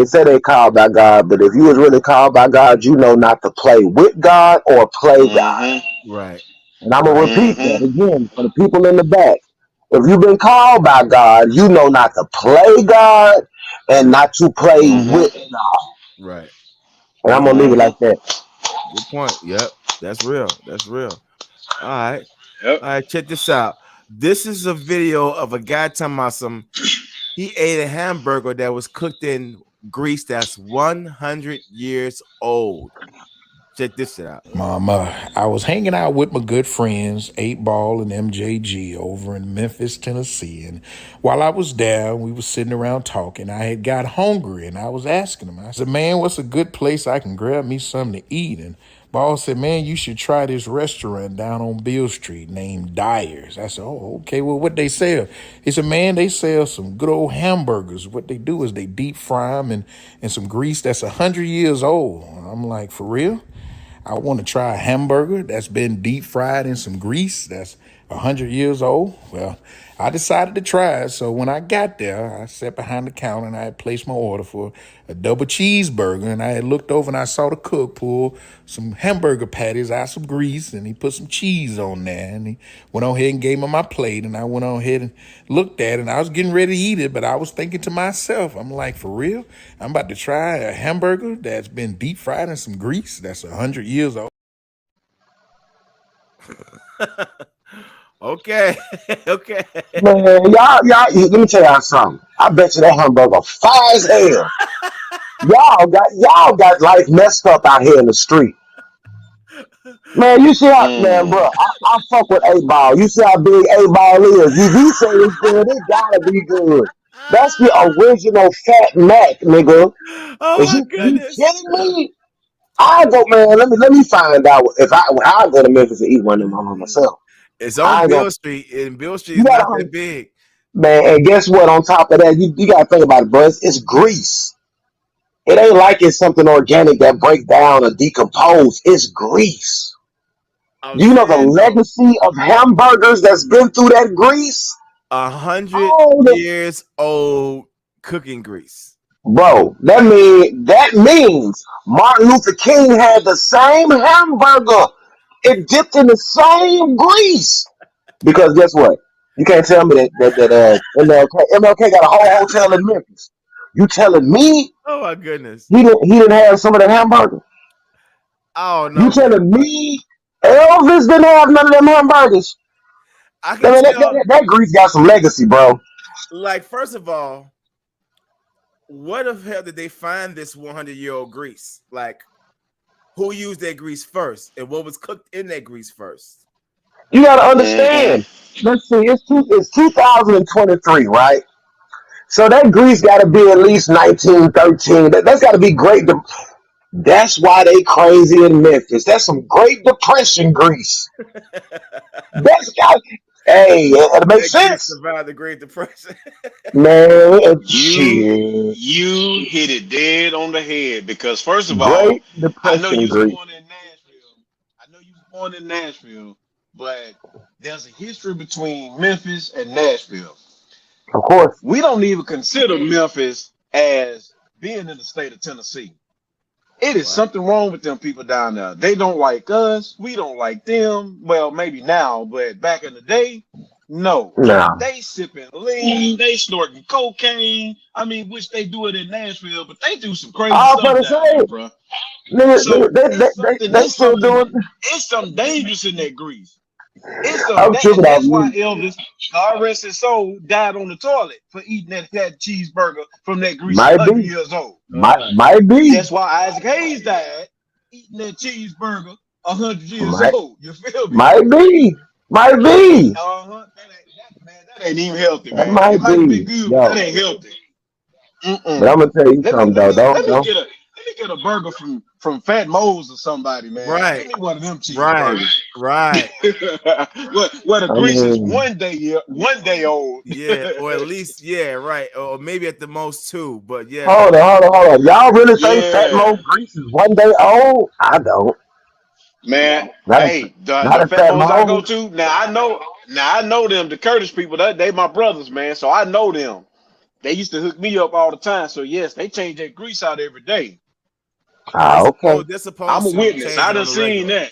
say they called by God, but if you was really called by God, you know not to play with God or play God. Right. And I'm gonna repeat that again for the people in the back. If you've been called by God, you know not to play God and not to play with God. Right. And I'm gonna leave it like that. Good point. Yep. That's real. That's real. All right. Yep. All right. Check this out. This is a video of a guy talking about he ate a hamburger that was cooked in grease that's 100 years old. Check this shit out. Mama, I was hanging out with my good friends, 8 Ball and MJG, over in Memphis, Tennessee. And while I was there, we were sitting around talking. I had got hungry, and I was asking him. I said, man, what's a good place I can grab me something to eat? And Ball said, man, you should try this restaurant down on Beale Street named Dyer's. I said, oh, okay, well, what they sell? He said, man, they sell some good old hamburgers. What they do is they deep fry them in some grease that's 100 years old. I'm like, for real? I want to try a hamburger that's been deep fried in some grease that's 100 years old. Well, I decided to try it. So when I got there, I sat behind the counter and I had placed my order for a double cheeseburger. And I had looked over and I saw the cook pull some hamburger patties out of some grease and he put some cheese on there. And he went on ahead and gave me my plate. And I went on ahead and looked at it and I was getting ready to eat it. But I was thinking to myself, I'm like, for real? I'm about to try a hamburger that's been deep fried in some grease that's 100 years old. Okay. Okay. Man, y'all, let me tell y'all something. I bet you that hamburger fire as hell. Y'all got life messed up out here in the street. Man, you see how, man, bro, I fuck with 8 Ball. You see how big 8 Ball is. If he say it's good, it gotta be good. That's the original Fat Mac, nigga. Oh Is my you goodness. kidding me? I go, man. Let me find out if I go to Memphis and eat one of them on myself. It's on Beale Street, and Beale Street is not that big. Man, and guess what? On top of that, you gotta think about it, bro. It's grease. It ain't like it's something organic that break down or decompose. It's grease. Do you know the legacy of hamburgers that's been through that grease? 100 years old cooking grease. Bro, that means Martin Luther King had the same hamburger. It dipped in the same grease. Because guess what? You can't tell me that MLK got a whole hotel in Memphis. You telling me? Oh my goodness. He didn't have some of that hamburger. Oh no. You telling me Elvis didn't have none of them hamburgers? That grease got some legacy, bro. like, first of all, what the hell did they find this 100-year-old grease? Like, who used that grease first, and what was cooked in that grease first? You gotta understand. Let's see, it's 2023, right? So that grease got to be at least 1913. That's got to be great. That's why they crazy in Memphis. That's some Great Depression grease. That's got. Hey, it makes sense. Survived the Great Depression. Man, you hit it dead on the head because first of all, I know you was born in Nashville. But there's a history between Memphis and Nashville. Of course. We don't even consider Memphis as being in the state of Tennessee. It is something wrong with them people down there. They don't like us. We don't like them. Well, maybe now, but back in the day, no. They sipping lean. They snorting cocaine. I mean, which they do it in Nashville, but they do some crazy stuff down there, bro. They still doing. It's something dangerous in that grease. That's why Elvis, God rest his soul, died on the toilet for eating that cheeseburger from that grease. 100 years old. Might be. That's why Isaac Hayes died eating that cheeseburger 100 years old. You feel me? Might be. That ain't even healthy, man. Might be good. That ain't healthy. But I'm gonna tell you something, though. Let me get a burger from Fat Moe's or somebody, man. Right. Give me one of them cheeseburgers. Right. What the grease is one day old. Yeah, or at least, right. Or maybe at the most 2, but yeah. Hold on. Y'all really think Fat Moe grease is one day old? I don't. Man, the Fat Moe's I go to, now I know them, the Curtis people, they my brothers, man, so I know them. They used to hook me up all the time, so yes, they change that grease out every day. Okay. I'm a witness. I done seen that.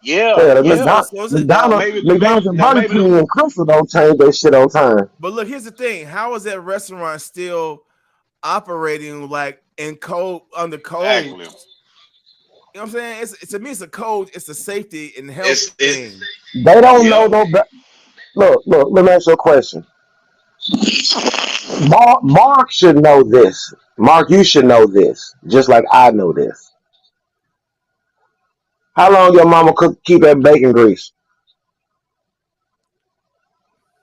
Yeah. McDonald's and Burger King and Crystal don't change their shit on time. But look, here's the thing: how is that restaurant still operating like under code? Exactly. You know what I'm saying? To me, it's a code. It's a safety and health thing. They don't know no better. Look. Let me ask you a question. Mark should know this. Mark, you should know this, just like I know this. How long your mama keep that bacon grease?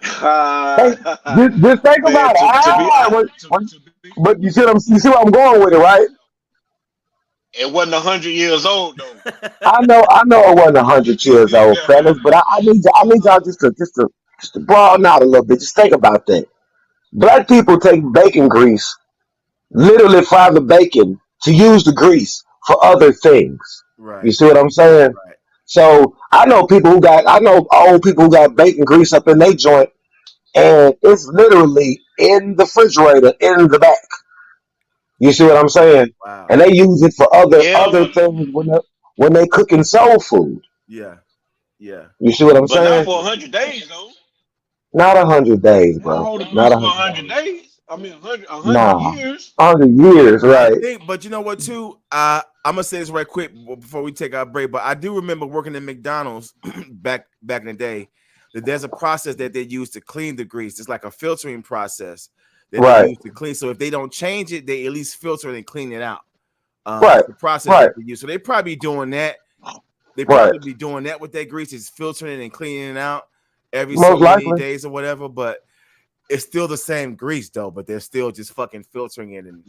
Just think about it. But you see what I'm going with it, right? It wasn't 100 years old though. I know it wasn't 100 years old, fellas. But I need y'all just to broaden out a little bit. Just think about that. Black people take bacon grease, literally fry the bacon to use the grease for other things. Right. You see what I'm saying? Right. So I know old people who got bacon grease up in their joint, and it's literally in the refrigerator in the back. You see what I'm saying? Wow. And they use it for other things when they cooking soul food. Yeah. You see what I'm saying? Not for 100 days though. Not 100 days, bro. Not 100 days. I mean 100 years. 100 years, right? But you know what, too? I'm gonna say this right quick before we take our break. But I do remember working at McDonald's back in the day. That there's a process that they use to clean the grease. It's like a filtering process that they use to clean. So if they don't change it, they at least filter it and clean it out. The process that they use. So they probably doing that. They probably be doing that with their grease, is filtering it and cleaning it out every so many days or whatever. But it's still the same grease though. But they're still just fucking filtering it and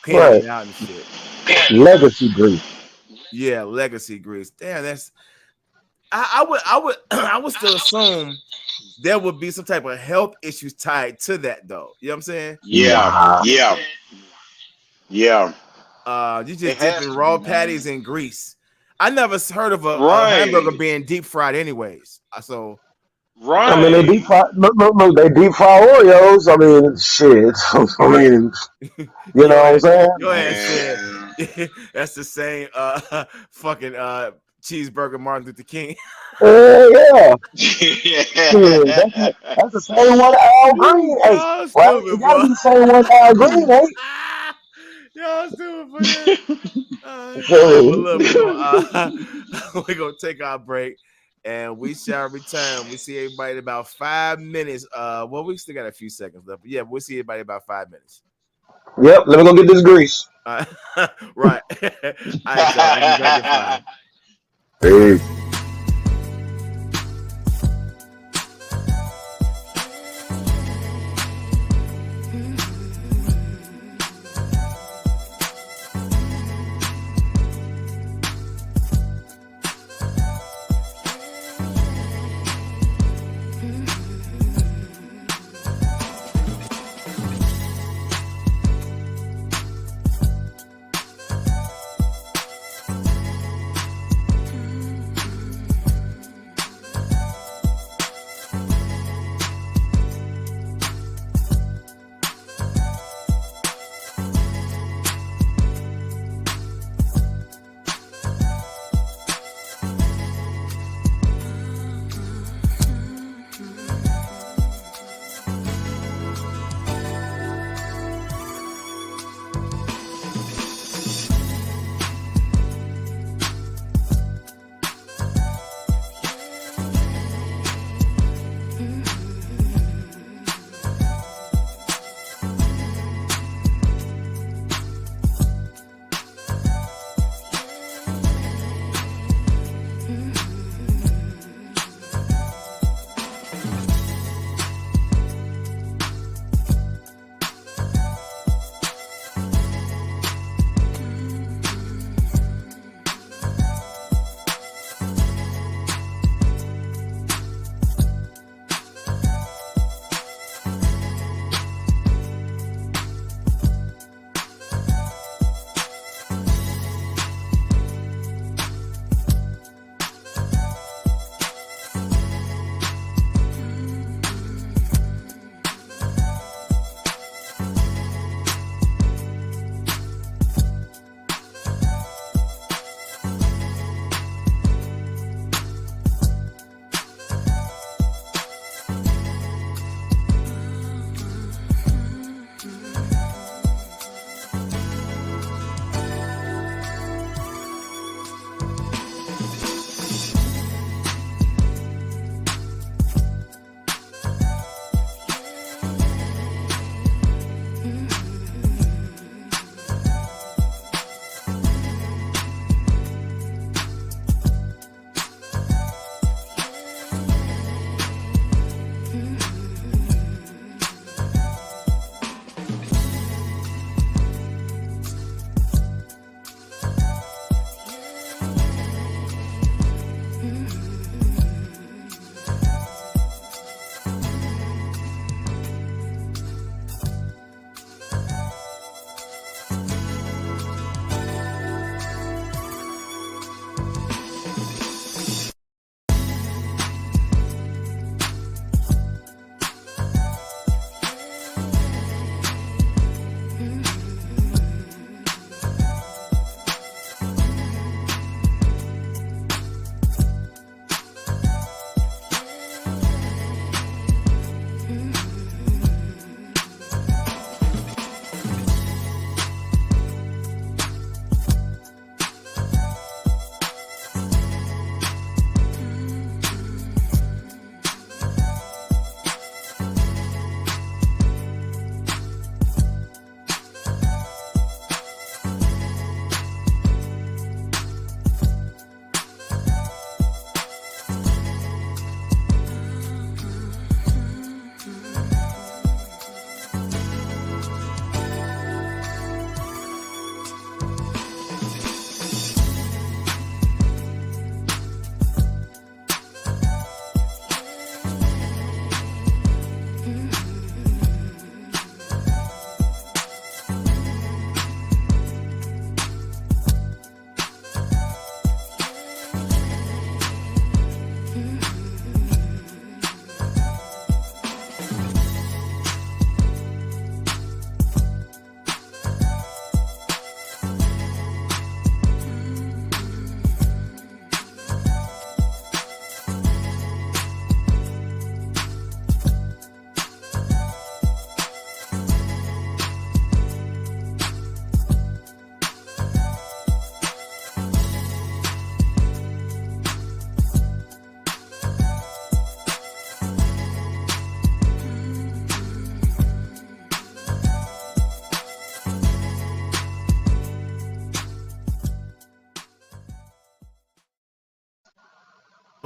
cleaning it out and shit. Legacy grease. Yeah, legacy grease. Damn, that's. I would still assume there would be some type of health issues tied to that, though. You know what I'm saying? Yeah. You just dipping raw patties in grease. I never heard of a hamburger being deep fried, anyways. So, I mean, they deep fry. Look, they deep fry Oreos. I mean, shit. I mean, you know what I'm saying? Go ahead, shit. That's the same. Fucking cheeseburger Martin Luther King. Yeah. That's the same one Al Green ate. Well, it gotta be the same one Al Green ate. Y'all stupid for that. Look, we're gonna take our break, and we shall return. We see everybody in about 5 minutes. Well, we still got a few seconds left, but yeah, we'll see everybody in about 5 minutes. Yep, let me go get this grease. Right. All right, y'all. We'll be back in 5. Peace.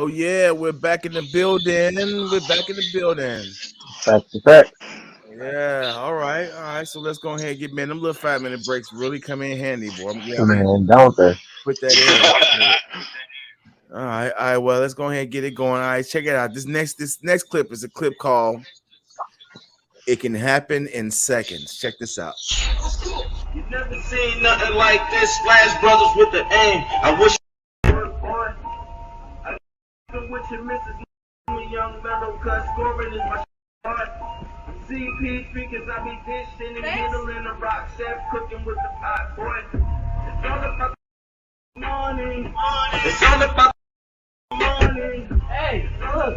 Oh yeah, we're back in the building. We're back in the building. That's the fact. Yeah, all right. So let's go ahead and get, man, them little 5-minute breaks really come in handy, boy. Man, don't they? Put that in. All right. Well, let's go ahead and get it going. All right, check it out. This next clip is a clip called "It Can Happen in Seconds." Check this out. You never seen nothing like this. Splash Brothers with the aim. I wish. With your missus, young mellow, cause scoring is my heart. CP speakers, I be dishing and middling the rock chef, cooking with the pot, boy. It's all about the morning. It's all about the morning. Hey, look.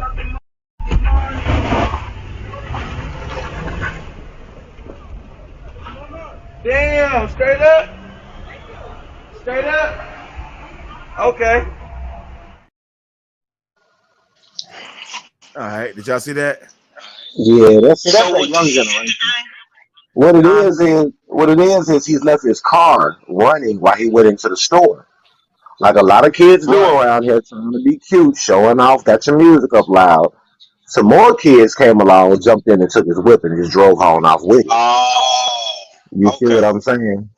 Damn, straight up. Straight up. Okay. All right, did y'all see that? Yeah, that's that young generation. What it is he's left his car running while he went into the store. Like a lot of kids do around here, trying to be cute, showing off, got your music up loud. Some more kids came along, jumped in and took his whip and just drove on off with it. You see what I'm saying?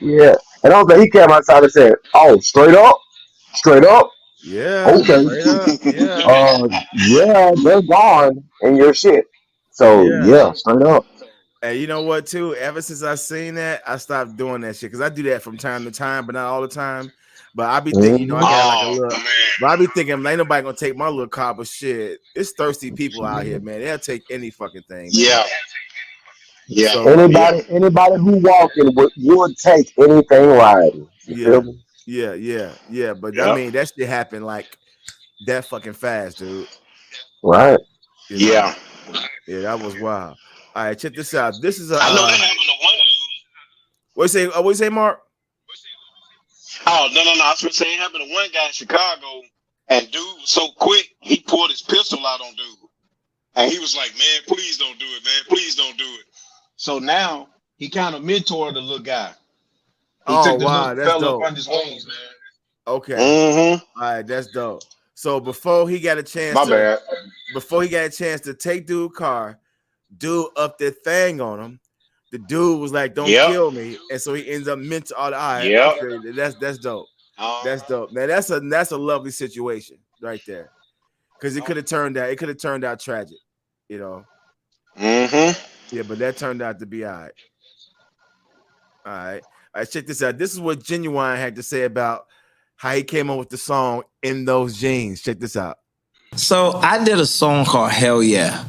Yeah. And also he came outside and said, "Oh, straight up? Yeah. Okay. Yeah, they're gone in your shit. So yeah, straight up." Hey, you know what? Too. Ever since I seen that, I stopped doing that shit because I do that from time to time, but not all the time. But I be thinking, I got like a little. But I be thinking, ain't nobody gonna take my little car. But shit, it's thirsty people out here, man. They'll take any fucking thing. Man. Yeah. So, anybody who walking would take anything riding. You feel me? Yeah. But I mean, that shit happened like that fucking fast, dude. Right. You know? Yeah, that was wild. All right, check this out. This is a. I know that happened to one. What you say, Mark? Oh no! I was just saying it happened to one guy in Chicago, and dude was so quick he pulled his pistol out on dude, and he was like, "Man, please don't do it, man. Please don't do it." So now he kind of mentored the little guy. He took the little fella up on his wings, man. Okay. All right, that's dope. So before he got a chance, to take dude's car, dude up that thing on him. The dude was like, "Don't kill me," and so he ends up mentoring. All right, that's dope. That's dope. Now that's a lovely situation right there, because it could have turned out tragic, you know. Yeah, but that turned out to be all right. All right, check this out. This is what Genuine had to say about how he came up with the song "In Those Jeans." Check this out. So I did a song called Hell Yeah.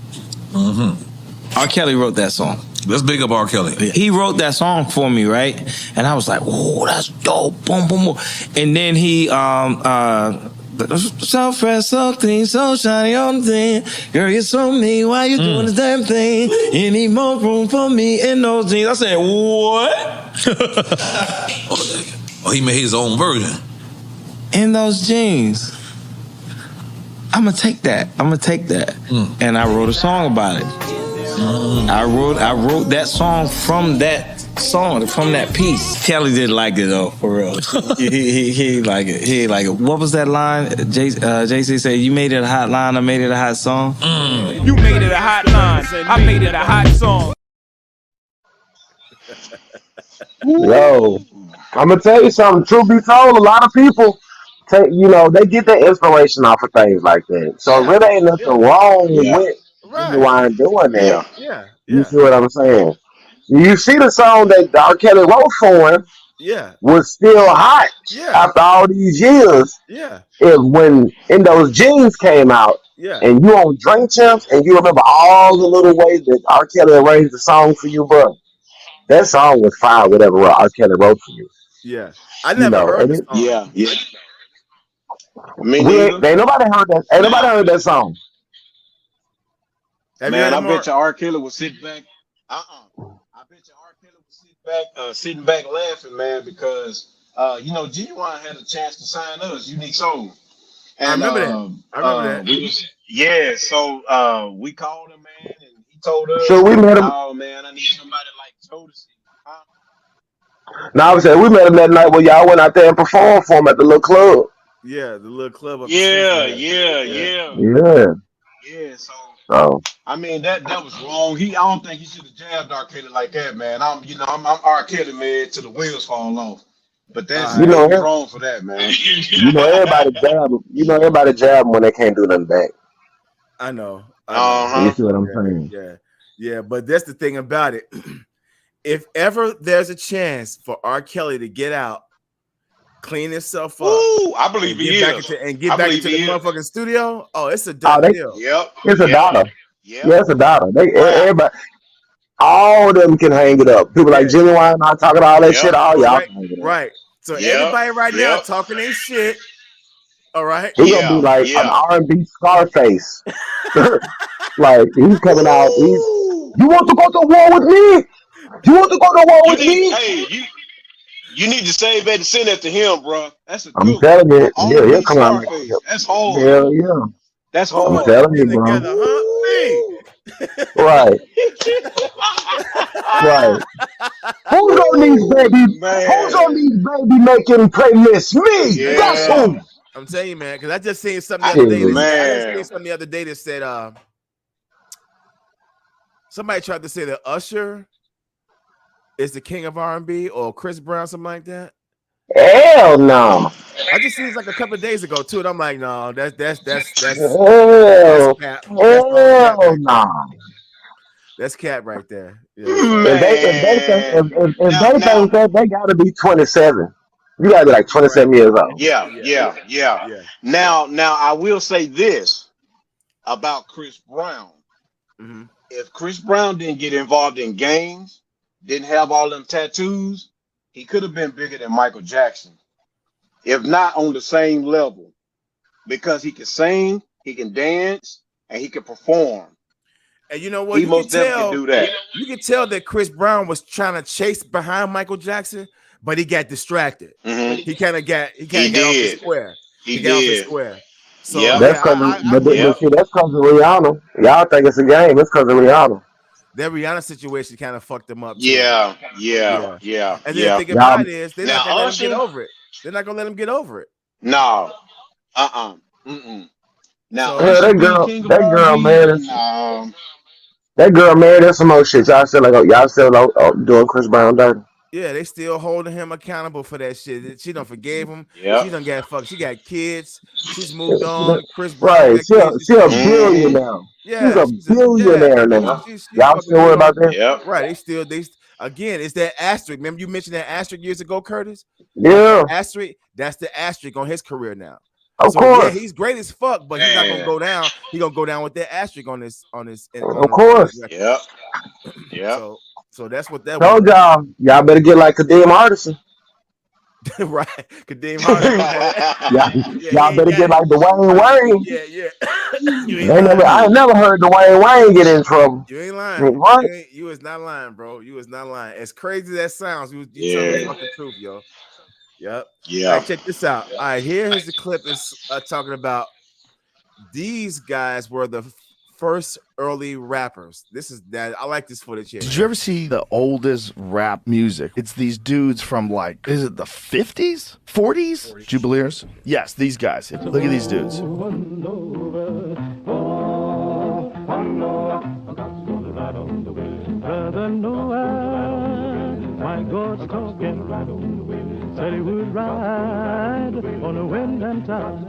R. Kelly wrote that song. Let's big up R. Kelly. He wrote that song for me, right? And I was like, "Oh, that's dope!" Boom, boom, boom. And then he, so fresh, so clean, so shiny on the thing. Girl, you're so mean. Why you doing this damn thing? You need more room for me in those jeans. I said, "What?" Oh, he made his own version. In those jeans. I'm gonna take that. And I wrote a song about it. I wrote that song from that piece. Kelly didn't like it though, for real. he like it. He like it. What was that line? JC said, "You made it a hot line, I made it a hot song." You made it a hot line, I made it a hot song. Yo, I'm gonna tell you something. Truth be told, a lot of people they get their inspiration off of things like that. So it really ain't nothing wrong with Genuine doing that. Yeah. You see what I'm saying? You see the song that R. Kelly wrote for him was still hot after all these years. Yeah. When In Those Jeans came out, and you on Drink Champs, and you remember all the little ways that R. Kelly arranged the song for you, bro. That song was fire, whatever R. Kelly wrote for you. Yeah. I never heard it. Yeah. Ain't nobody heard that. Ain't nobody heard that song. Man, I bet you R. Kelly would sit back. I bet you R. Kelly would sit back, sitting back laughing, man, because Genuine had a chance to sign us, Unique Soul. And, I remember that. So we called him, man, and he told us, So we met him. "Oh man, I need somebody like Jodeci." No, I was saying we met him that night where y'all went out there and performed for him at the little club. Yeah, the little club up. Yeah. So I mean that was wrong. I don't think he should have jabbed R. Kelly like that, man. I'm R. Kelly, man, till the wheels fall off. But that's wrong for that, man. Everybody jab when they can't do nothing back. I know. You see what I'm saying? Yeah. But that's the thing about it. If ever there's a chance for R. Kelly to get out, clean himself up, I believe he is, and get back into the motherfucking studio. Oh, it's a done deal. It's a dollar. Yeah, it's a dollar. Everybody, all of them can hang it up. People like Jimmy Wine not talking all that shit. All y'all can hang it up. Right. So everybody right now talking their shit. All right. He's gonna be like an R&B Scarface. Like he's coming out. You want to go to war with me? You want to go to war with me? Hey, you need to save that and send that to him, bro. That's a good I'm telling you, he'll come out. That's hard. Hell yeah. That's hard. I'm telling you, bro. Right. Right. Who's on these baby? Who's on these baby making playlists? Me. That's who. I'm telling you, man, because I just seen something the other day. That said, somebody tried to say that Usher is the king of R&B or Chris Brown, something like that. Hell no. I just seen it like a couple of days ago too, and I'm like, no, that's cap. Hell no. That's cap right there. Yeah. If they think that, they gotta be 27. You gotta be like 27 years old. Yeah. Now I will say this about Chris Brown. Mm-hmm. If Chris Brown didn't get involved in gangs, didn't have all them tattoos, he could have been bigger than Michael Jackson. If not on the same level. Because he can sing, he can dance, and he can perform. And you know what? He most definitely do that. You can tell that Chris Brown was trying to chase behind Michael Jackson, but he got distracted. Mm-hmm. He kind of got off the square. He got off the did. square. So that's because of Rihanna. Y'all think it's a game. It's because of Rihanna. That Rihanna situation kind of fucked them up. Too. Yeah. And then the thing about it is, they're not gonna let him get over it. They're not gonna let him get over it. No. Now, that girl, man, there's some more shit. Y'all still doing Chris Brown dirty. Yeah, they still holding him accountable for that shit. She done forgave him. Yep. She done got fucked. She got kids. She's moved on. Chris Brown. Right. She a billionaire. Yeah, she's a billionaire now. Y'all still worry about that? Yep. Right. Again, it's that asterisk. Remember you mentioned that asterisk years ago, Curtis? Yeah. Asterisk. That's the asterisk on his career now. Of course. Yeah, he's great as fuck, but he's not gonna go down. He's gonna go down with that asterisk on his. Of course. Yep. So that's what that told was. Y'all better get like Kadeem Hardison. Right, Kadeem Hardison. Y'all better get like Dwayne Wayne. Yeah. I ain't never heard Dwayne Wayne get in trouble. You ain't lying. What? You was not lying, bro. You was not lying. As crazy as that sounds, you telling the fucking truth, yo. Yep. Yeah. All right, check this out. All right, here's the clip is talking about these guys were the first early rappers. This is that I like this footage here. Did you ever see the oldest rap music? It's these dudes from like, is it the 50s? 40s? Jubileers? Yes, these guys. Look at these dudes. My God's talking right on the way. Said he would ride on the wind and tide.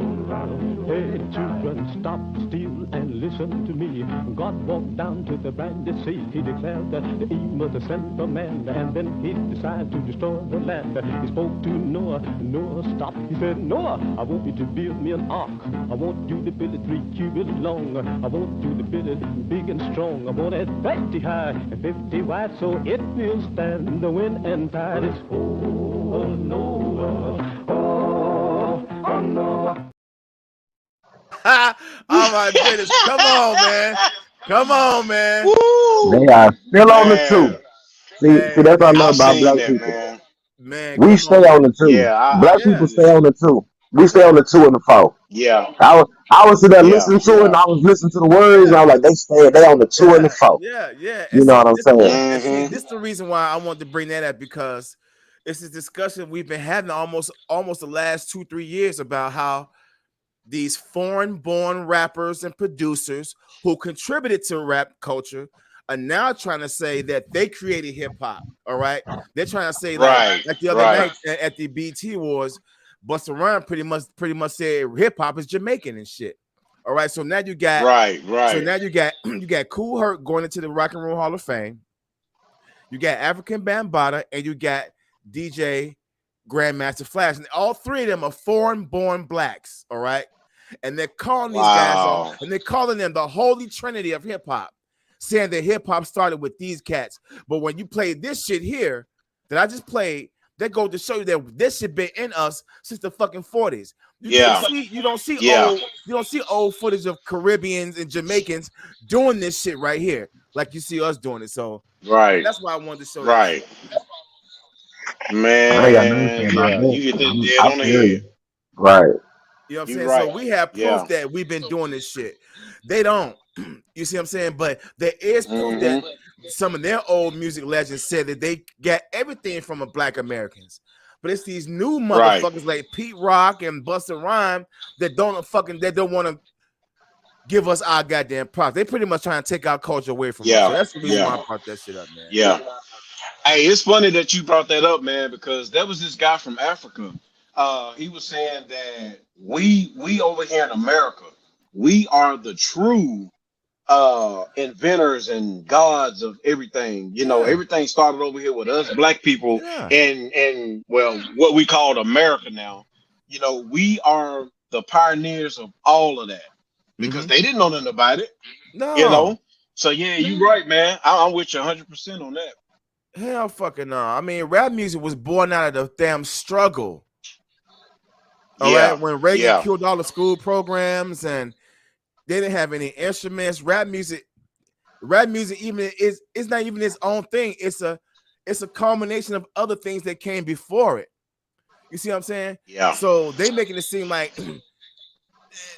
Hey, children, stop still and listen to me. God walked down to the brandy sea. He declared that he was the son of man, and then he decided to destroy the land. He spoke to Noah. Noah stopped. He said, Noah, I want you to build me an ark. I want you to build it 3 cubits long. I want you to build it big and strong. I want it 50 high and 50 wide, so it will stand the wind and tide. It's Noah, oh Noah. Oh my goodness! Come on, man! They are still on the two. See, that's what I love about black people. Man, we stay on the two. Black people stay on the two. We stay on the 2 and the 4. Yeah. I was sitting there listening to it, and I was listening to the words, and I was like, they on the 2 and the 4. Yeah. You know what I'm saying? Mm-hmm. This is the reason why I wanted to bring that up, because it's this discussion we've been having almost the last 2-3 years about how these foreign-born rappers and producers who contributed to rap culture are now trying to say that they created hip hop. All right, they're trying to say like the other night at the BT Awards, Busta Rhymes pretty much said hip hop is Jamaican and shit. All right, so now you got So now you got Kool Herc going into the Rock and Roll Hall of Fame. You got African Bambaataa and you got DJ Grandmaster Flash, and all three of them are foreign-born blacks. All right, and they're calling these guys, and they're calling them the holy trinity of hip hop, saying that hip hop started with these cats. But when you play this shit here that I just played, that goes to show you that this shit been in us since the fucking 40s. You don't see old footage of Caribbeans and Jamaicans doing this shit right here, like you see us doing it. So that's why I wanted to show that. Man, you hit that dead on the head. Right. You know what I'm saying? So we have proof that we've been doing this shit. They don't. You see what I'm saying? But there is proof that some of their old music legends said that they got everything from a Black Americans. But it's these new motherfuckers like Pete Rock and Busta Rhymes that don't want to give us our goddamn props. They pretty much trying to take our culture away from us. So that's the reason why I brought that shit up, man. Yeah. Hey, it's funny that you brought that up, man, because there was this guy from Africa. He was saying that we over here in America, we are the true inventors and gods of everything. You know, everything started over here with us black people and well, what we call America now. You know, we are the pioneers of all of that because they didn't know nothing about it. No. You know? So yeah, you're right, man. I'm with you 100% on that. Hell fucking no. I mean, rap music was born out of the damn struggle. All right, when Reagan killed all the school programs and they didn't have any instruments, rap music even is not even its own thing. It's a culmination of other things that came before it. You see what I'm saying? Yeah. So they making it seem like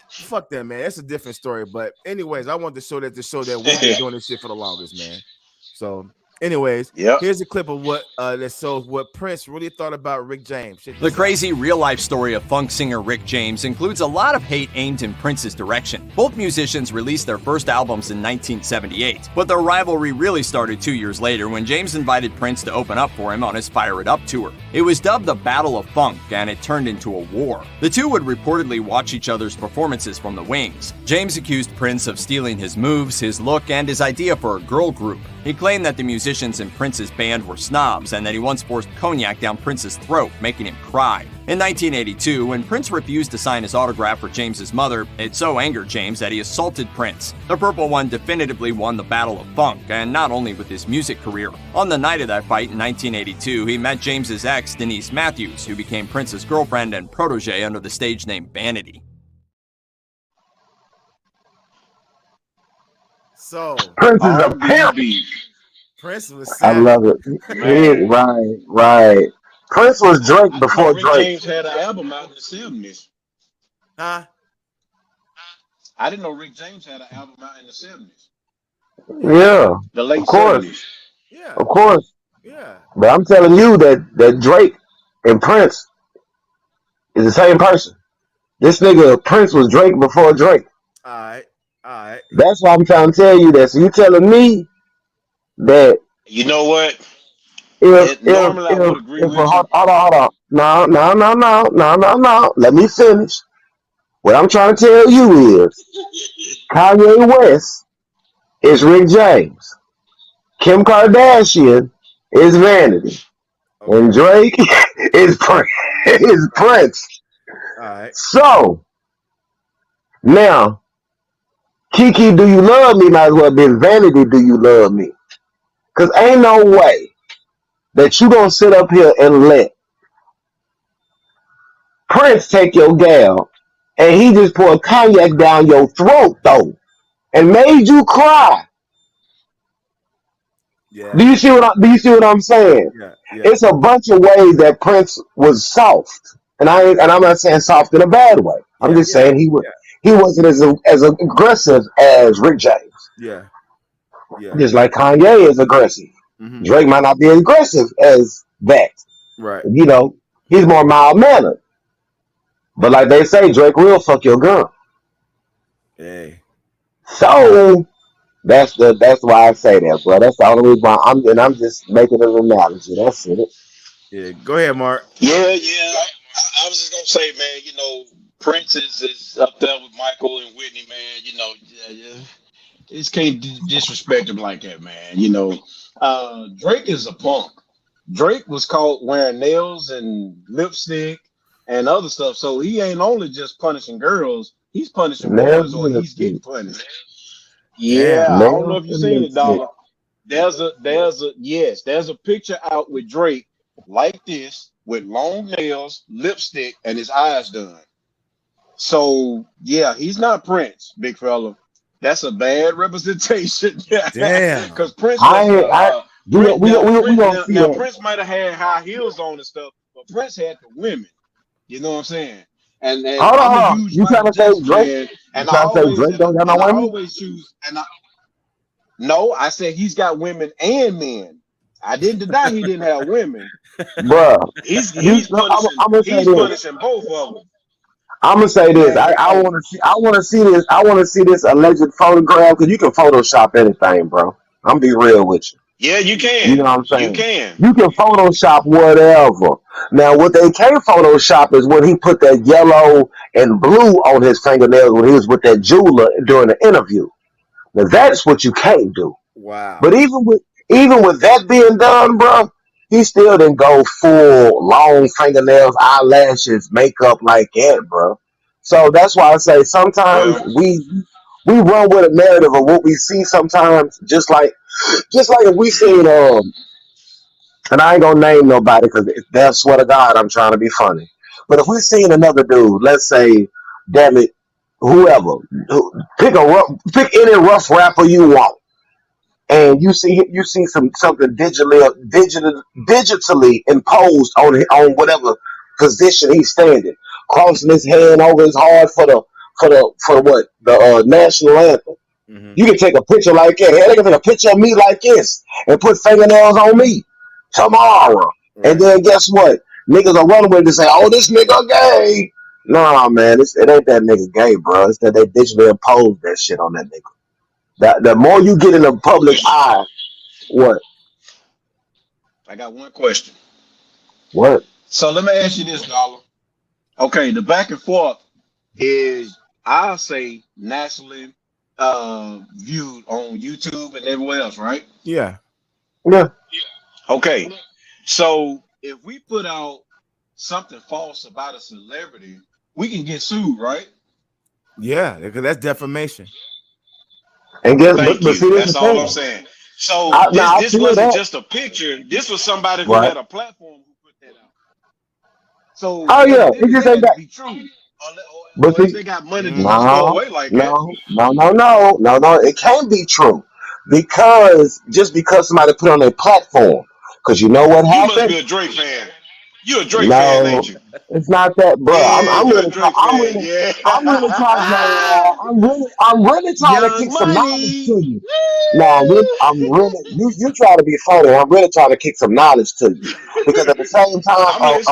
fuck that, man. That's a different story. But anyways, I wanted to show that we've been doing this shit for the longest, man. So anyways, here's a clip of what that shows what Prince really thought about Rick James. The crazy real-life story of funk singer Rick James includes a lot of hate aimed in Prince's direction. Both musicians released their first albums in 1978, but their rivalry really started 2 years later when James invited Prince to open up for him on his Fire It Up tour. It was dubbed the Battle of Funk, and it turned into a war. The two would reportedly watch each other's performances from the wings. James accused Prince of stealing his moves, his look, and his idea for a girl group. He claimed that the musicians in Prince's band were snobs and that he once forced cognac down Prince's throat, making him cry. In 1982, when Prince refused to sign his autograph for James's mother, it so angered James that he assaulted Prince. The Purple One definitively won the Battle of Funk, and not only with his music career. On the night of that fight in 1982, he met James's ex, Denise Matthews, who became Prince's girlfriend and protege under the stage name Vanity. So Prince is a pimp. Prince was I love it. Right. Prince was Drake before Rick Drake. James had an album out in the 70s. Huh? I didn't know Rick James had an album out in the 70s. Yeah. The late Of course. 70s. Yeah. Of course. Yeah. But I'm telling you that Drake and Prince is the same person. This nigga Prince was Drake before Drake. All right. That's why I'm trying to tell you that. So you telling me that You know what? if Normally I would agree with you. hold on. No. Let me finish. What I'm trying to tell you is Kanye West is Rick James. Kim Kardashian is Vanity. And Drake is Prince. All right. So now Kiki, do you love me? Might as well be Vanity, do you love me? Because ain't no way that you gonna sit up here and let Prince take your gal and he just poured cognac down your throat though and made you cry. Yeah. Do you see what I'm saying? Yeah. It's a bunch of ways that Prince was soft. And I'm not saying soft in a bad way. I'm just saying he wasn't as aggressive as Rick James. Yeah. Just like Kanye is aggressive. Mm-hmm. Drake might not be as aggressive as that. Right. You know, he's more mild mannered. But like they say, Drake will fuck your girl. Hey. So that's why I say that, bro. That's the only reason why I'm just making an analogy. That's it. Yeah. Go ahead, Mark. Yeah. I was just gonna say, man. You know, Prince is up there with Michael and Whitney, man. You know, just can't disrespect him like that, man. You know, Drake is a punk. Drake was caught wearing nails and lipstick and other stuff, so he ain't only just punishing girls; he's punishing boys, or he's getting punished. Yeah, I don't know if you've seen it, Dollar. There's a picture out with Drake like this with long nails, lipstick, and his eyes done. So yeah, he's not Prince, big fella. That's a bad representation. Damn. Because Prince Prince might have had high heels on and stuff, but Prince had the women. You know what I'm saying? And Hold I'm on. a huge You trying to say Drake? and You trying to say Drake don't got no I women? always choose. No, I said he's got women and men. I didn't deny he didn't have women. Bruh. He's I'm gonna say this. punishing both of them. I'm gonna say this. I want to see this. I want to see this alleged photograph because you can Photoshop anything, bro. I'm be real with you. Yeah, you can. You know what I'm saying? You can. You can Photoshop whatever. Now, what they can't Photoshop is when he put that yellow and blue on his fingernails when he was with that jeweler during the interview. Now, that's what you can't do. Wow. But even with that being done, bro, he still didn't go full long fingernails, eyelashes, makeup like that, bro. So that's why I say sometimes we run with a narrative of what we see sometimes, just like if we seen and I ain't gonna name nobody because that's swear to God I'm trying to be funny. But if we seen another dude, let's say, damn it, whoever, pick any rough rapper you want. And you see something digitally imposed on whatever position he's standing, crossing his hand over his heart for the national anthem. Mm-hmm. You can take a picture like that. Hell, they can take a picture of me like this and put fingernails on me tomorrow. Right. And then guess what? Niggas are running with it and say, "Oh, this nigga gay." Nah, man, it ain't that nigga gay, bro. It's that they digitally imposed that shit on that nigga. The more you get in the public eye, what? I got one question. What? So let me ask you this, Dollar. Okay, the back and forth is, I'll say, nationally viewed on YouTube and everywhere else, right? Yeah. Yeah. Okay. So if we put out something false about a celebrity, we can get sued, right? Yeah, because that's defamation. And guess, Thank but see, you. That's all I'm saying. So this wasn't just a picture. This was somebody who had a platform who put that out. So it just ain't that. Be true. But If they got money to just go away like that. No. It can't be true because somebody put on a platform. Because you know what happened? You must be a Drake fan. You're a Drake fan, ain't you? It's not that, bro. Yeah, I'm really trying to kick some knowledge to you. No, you try to be funny. I'm really trying to kick some knowledge to you because at the same time,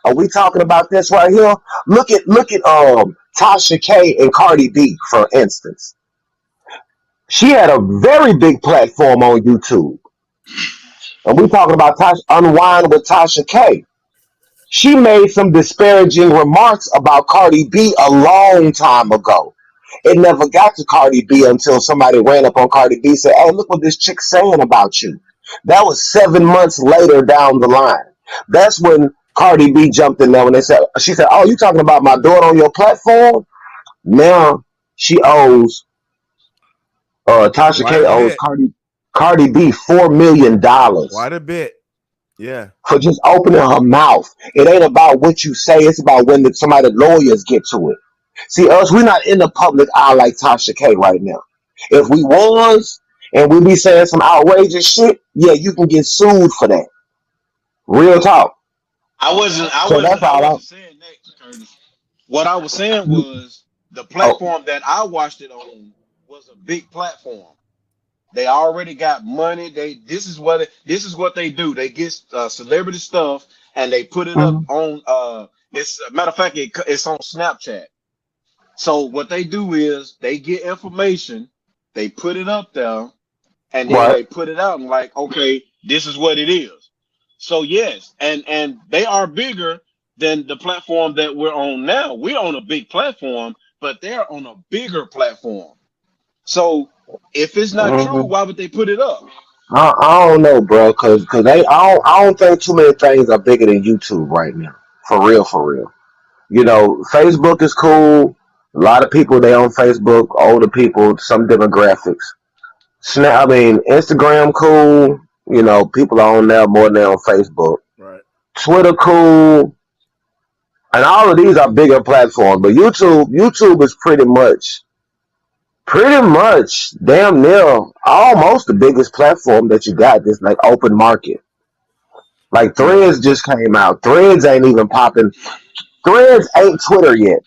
are we talking about this right here? Look at Tasha K and Cardi B, for instance. She had a very big platform on YouTube. And we talking about Unwind with Tasha K. She made some disparaging remarks about Cardi B a long time ago. It never got to Cardi B until somebody ran up on Cardi B and said, "Hey, look what this chick's saying about you." That was 7 months later down the line. That's when Cardi B jumped in there when she said, "Oh, you talking about my daughter on your platform?" Now she owes Tasha K owes Cardi B $4 million. Quite a bit. Yeah. For just opening her mouth. It ain't about what you say. It's about when somebody lawyers get to it. See, we're not in the public eye like Tasha K right now. If we was, and we be saying some outrageous shit, yeah, you can get sued for that. Real talk. I wasn't saying that, Curtis. What I was saying was the platform that I watched it on was a big platform. They already got money. This is what they do. They get celebrity stuff and they put it up on. It's a matter of fact, it's on Snapchat. So what they do is they get information, they put it up there, and then they put it out and like, okay, this is what it is. So yes, and they are bigger than the platform that we're on now. We're on a big platform, but they're on a bigger platform. So if it's not true, why would they put it up? I don't know, bro, because I don't think too many things are bigger than YouTube right now. For real. You know, Facebook is cool. A lot of people they on Facebook, older people, some demographics. Instagram cool. You know, people are on there more than they're on Facebook. Right. Twitter cool. And all of these are bigger platforms, but YouTube is pretty much damn near almost the biggest platform that you got. This like open market. Like Threads just came out. Threads ain't even popping. Threads ain't Twitter yet.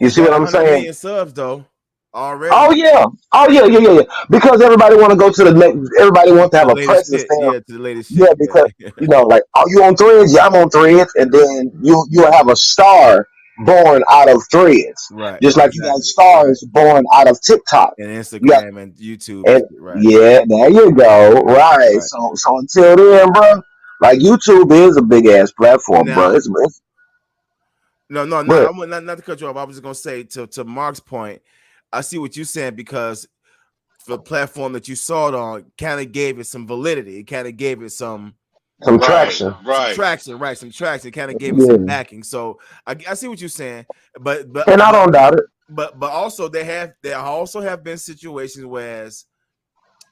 You see what I'm saying? Million subs though already. Oh yeah. Because everybody want to go to the next. Everybody wants to have a presence there. Yeah, to the latest shit. Yeah, because you know, like, oh, you on Threads? Yeah, I'm on Threads, and then you'll have a star born out of Threads, right? Just like you got stars born out of TikTok and Instagram and YouTube. And right. Yeah, there you go. Right. So until then, bro, like YouTube is a big ass platform, bro. It's No, I'm not to cut you off. I was just gonna say to Mark's point, I see what you're saying because the platform that you saw it on kind of gave it some validity. It kind of gave it some traction. Right. Some traction. Kind of gave it some backing. So I see what you're saying, but and I don't doubt it. But also there also have been situations where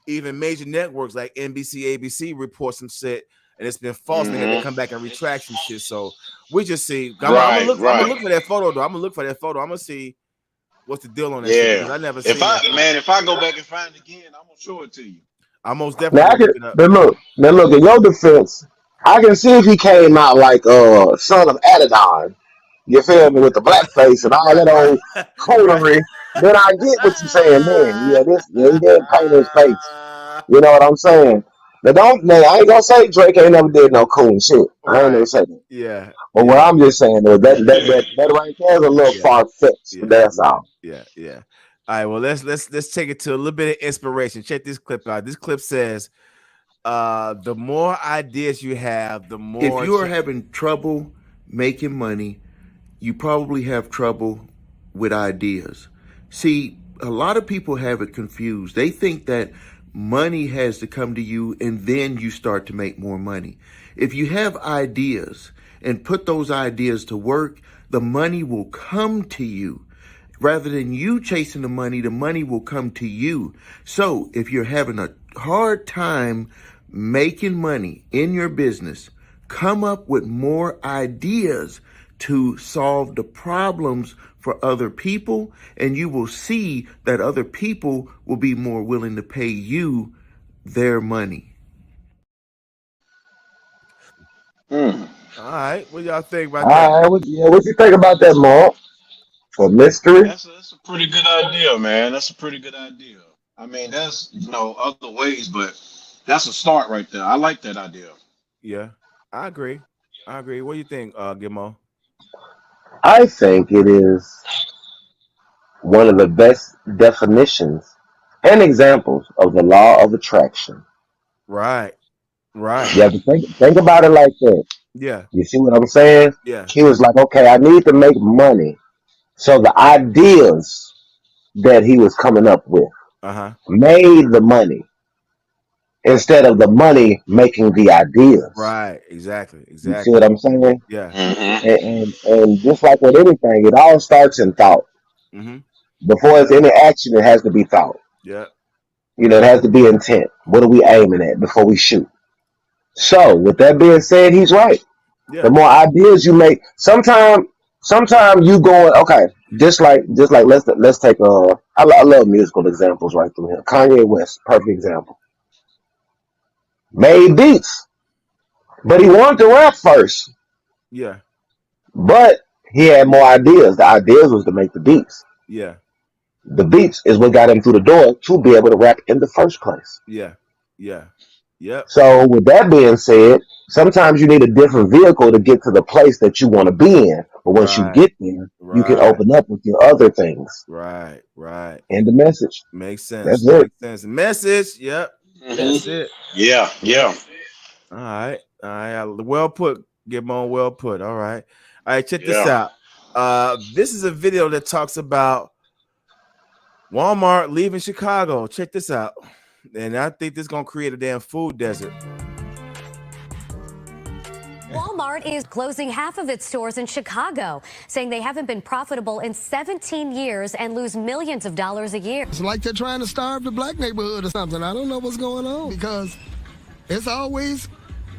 even major networks like NBC, ABC report some shit. And it's been false, and they come back and retract some shit. So we just see. I'm gonna look for that photo, though. I'm gonna look for that photo. I'm gonna see what's the deal on that. Yeah, shit, I never seen if I go back and find it again, I'm gonna show it to you. I most definitely. Now look. In your defense, I can see if he came out like son of Adidon. You feel me, with the blackface and all that old coterie. Then I get what you're saying, man. He didn't paint his face. You know what I'm saying? I ain't gonna say Drake ain't never did no cool shit. I ain't never said that. Yeah. But what I'm just saying is that right there is a little far fetched. That's all. Yeah. All right. Well, let's take it to a little bit of inspiration. Check this clip out. This clip says, "The more ideas you have, the more." If you are having trouble making money, you probably have trouble with ideas. See, a lot of people have it confused. They think that money has to come to you and then you start to make more money. If you have ideas and put those ideas to work, the money will come to you. Rather than you chasing the money will come to you. So if you're having a hard time making money in your business, come up with more ideas to solve the problems for other people, and you will see that other people will be more willing to pay you their money. All right, what y'all think about that? What you think about that, Mark? For mystery? That's a pretty good idea, man. That's a pretty good idea. I mean, there's other ways, but that's a start right there. I like that idea. Yeah, I agree. What do you think, Gizmo? I think it is one of the best definitions and examples of the law of attraction. Right. You have to think about it like that. Yeah. You see what I'm saying? Yeah. He was like, okay, I need to make money. So the ideas that he was coming up with made the money instead of the money making the ideas. Right. Exactly. You see what I'm saying? Yeah. And just like with anything, it all starts in thought. Before there's any action, it has to be thought. Yeah. It has to be intent. What are we aiming at before we shoot? So with that being said, he's right. Yeah. The more ideas you make, sometimes you going, okay, just like let's take I love musical examples right through here. Kanye West, perfect example. Made beats, but he wanted to rap first. Yeah. But he had more ideas. The ideas was to make the beats. Yeah. The beats is what got him through the door to be able to rap in the first place. Yeah. Yep. So with that being said, sometimes you need a different vehicle to get to the place that you want to be in. But once you get there, you can open up with your other things. Right. And the message. Makes sense. That's it. Makes sense. Message. Yep. That's it. Yeah. All right. Well put. Gibon, well put. All right. Check this out. This is a video that talks about Walmart leaving Chicago. Check this out. And I think this is going to create a damn food desert. Walmart is closing half of its stores in Chicago, saying they haven't been profitable in 17 years and lose millions of dollars a year. It's like they're trying to starve the black neighborhood or something. I don't know what's going on because it's always